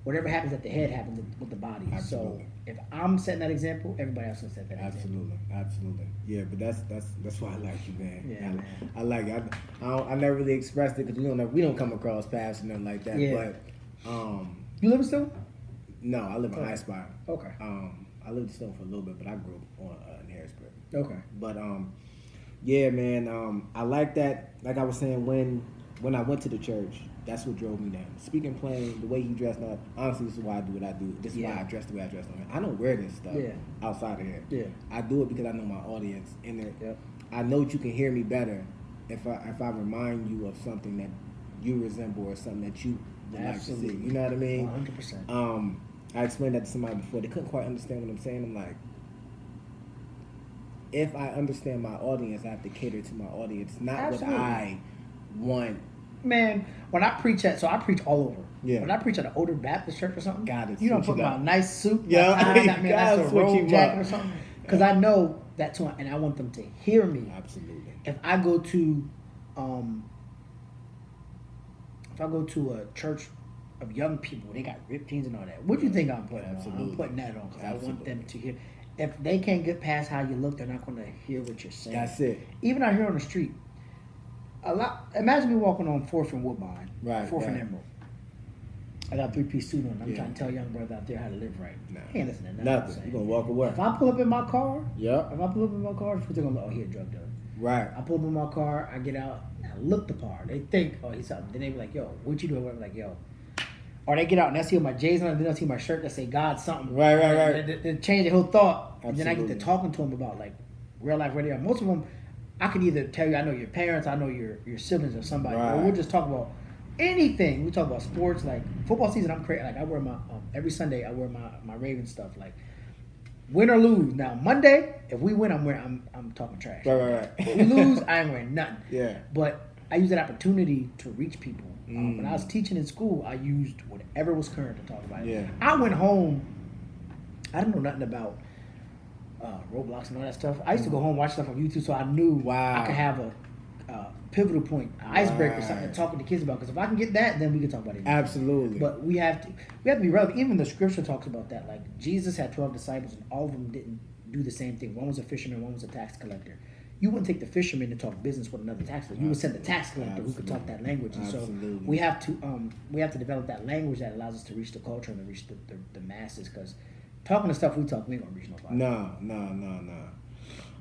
whatever happens at the head happens with the body. Absolutely. So if I'm setting that example, everybody else can set that Absolutely. example. Absolutely. Yeah, but that's why I like you, man. Yeah, man. I like it. I never really expressed it because we don't come across paths and nothing like that. Yeah. But You live in Stone? no, I live in High Spire. Okay. I lived in Stone for a little bit, but I grew up in Harrisburg. Okay. But yeah, man. I like that. Like I was saying, when I went to the church, that's what drove me down. Speaking plain, the way he dressed up. Honestly, this is why I do what I do. This is why I dress the way I dress. I don't wear this stuff outside of here. Yeah. I do it because I know my audience, and I know you can hear me better if I remind you of something that you resemble or something that you would like to see. You know what I mean? 100%. I explained that to somebody before. They couldn't quite understand what I'm saying. I'm like, if I understand my audience, I have to cater to my audience, not what I want. Man, when I preach I preach all over. Yeah. When I preach at an older Baptist church or something, you don't put my nice suit, my tie, I mean, that's a robe jacket or something, because I know that too, and I want them to hear me. Absolutely. If I go to a church of young people, they got ripped jeans and all that. What do you think I'm putting on? I'm putting that on because I want them to hear. If they can't get past how you look, they're not going to hear what you're saying. That's it. Even out here on the street, imagine me walking on 4th and Woodbine, 4th and Emerald. I got a 3-piece suit on. I'm trying to tell young brothers out there how to live right. Nah. He ain't listening to nothing. You're going to walk away. If I pull up in my car, they're going to go, oh, he a drug dealer. Right. I pull up in my car, I get out, and I look the part. They think, oh, he's something. Then they be like, yo, what you doing? I'm like, yo. Or they get out and they see my Jayson, and then they see my shirt that say God something. Right. They change their whole thought. Absolutely. And then I get to talking to them about like real life where they are. Most of them, I can either tell you I know your parents, I know your siblings or somebody, or we'll just talk about anything. We talk about sports, like football season. I'm crazy. Like I wear my every Sunday I wear my Ravens stuff. Like win or lose. Now Monday, if we win, I'm talking trash. Right. If we lose, I ain't wearing nothing. Yeah. But I use that opportunity to reach people. When I was teaching in school, I used whatever was current to talk about it. Yeah. I went home. I didn't know nothing about Roblox and all that stuff. I used to go home watch stuff on YouTube, so I knew I could have a pivotal point, an icebreaker, something to talk to the kids about. Because if I can get that, then we can talk about it. Absolutely. But we have to be relevant. Even the scripture talks about that. Like Jesus had 12 disciples, and all of them didn't do the same thing. One was a fisherman, one was a tax collector. You wouldn't take the fisherman to talk business with another tax collector. You would send the tax collector who could talk that language. And so we have to develop that language that allows us to reach the culture and to reach the masses. Because talking the stuff we talk, we ain't gonna reach nobody. No.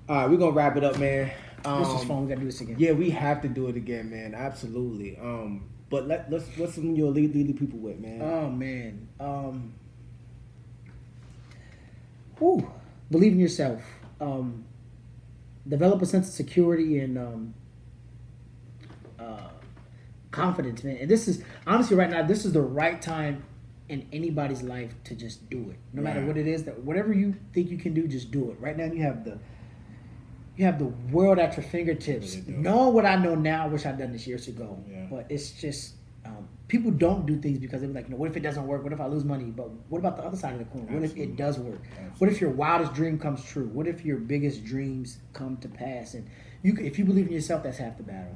All right, we're gonna wrap it up, man. This is fun. We gotta do this again. Yeah, we have to do it again, man. Absolutely. But what's something you'll lead the people with, man? Oh man. Believe in yourself. Develop a sense of security and confidence, man. And this is honestly right now. This is the right time in anybody's life to just do it. No matter what it is, that whatever you think you can do, just do it. Right now, you have the world at your fingertips. Knowing what I know now, I wish I'd done this years ago. Yeah. But it's just people don't do things because they're like, what if it doesn't work? What if I lose money? But what about the other side of the coin? What if it does work? What if your wildest dream comes true? What if your biggest dreams come to pass? And if you believe in yourself, that's half the battle.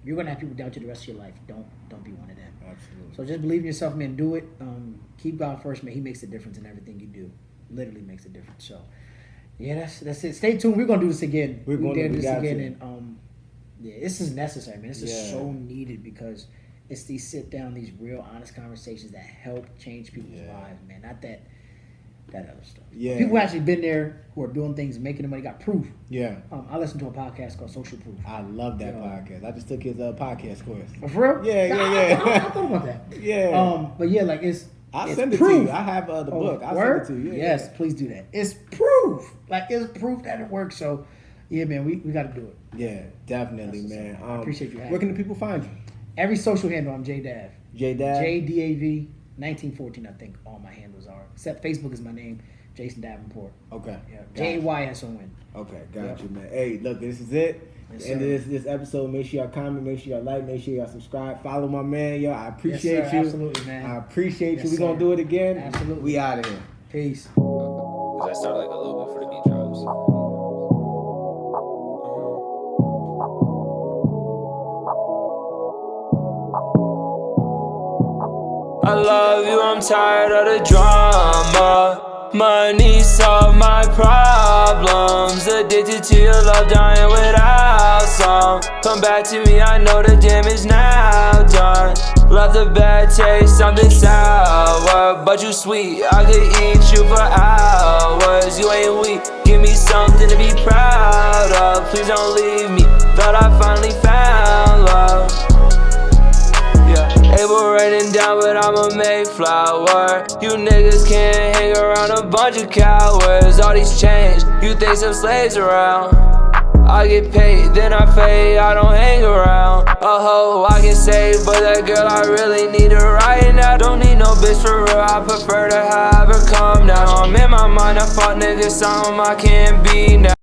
You're gonna have people doubt you the rest of your life. Don't be one of them. Absolutely. So just believe in yourself, man. Do it. Keep God first, man. He makes a difference in everything you do. Literally makes a difference. So yeah, that's it. Stay tuned. We're gonna do this again. We're gonna do this again, and this is necessary, man. This is so needed because it's these sit down, these real honest conversations that help change people's lives, man. Not that other stuff. Yeah. People who actually been there, who are doing things, making the money, got proof. Yeah. I listened to a podcast called Social Proof. I love that podcast. I just took his podcast course. For real? Yeah. I thought about that. Yeah. But yeah, like it's send it proof. to you. I have the book. I'll send it to you. Yes, please do that. It's proof. Like it's proof that it works. So yeah, man, we got to do it. Yeah, definitely, man. I appreciate you having Where can the people find you? Every social handle, I'm JDav. JDav? JDAV 1914, I think all my handles are. Except Facebook is my name, Jayson Davenport. Okay. Yeah. JAYSON. Okay, got you, man. Hey, look, this is it. Yes, End of this episode. Make sure y'all comment, make sure y'all like, make sure y'all subscribe. Follow my man, y'all. I appreciate Yes, sir. you. Absolutely, man. I appreciate Yes, you. We're sir. gonna do it again. Absolutely. We out of here. Peace. Cause I started like a little before the beat drops. I love you, I'm tired of the drama. Money solve my problems. Addicted to your love, dying without some. Come back to me, I know the damage now done. Left a bad taste, something sour. But you sweet, I could eat you for hours. You ain't weak, give me something to be proud of. Please don't leave me, thought I finally found love. Yeah, April raining down, but I'm a Mayflower. You niggas can't hang around a bunch of cowards. All these change, you think some slaves around. I get paid, then I fade, I don't hang around. A hoe I can save, but that girl I really need her right now. Don't need no bitch for real, I prefer to have her come now. I'm in my mind, I fuck niggas, something I can't be now.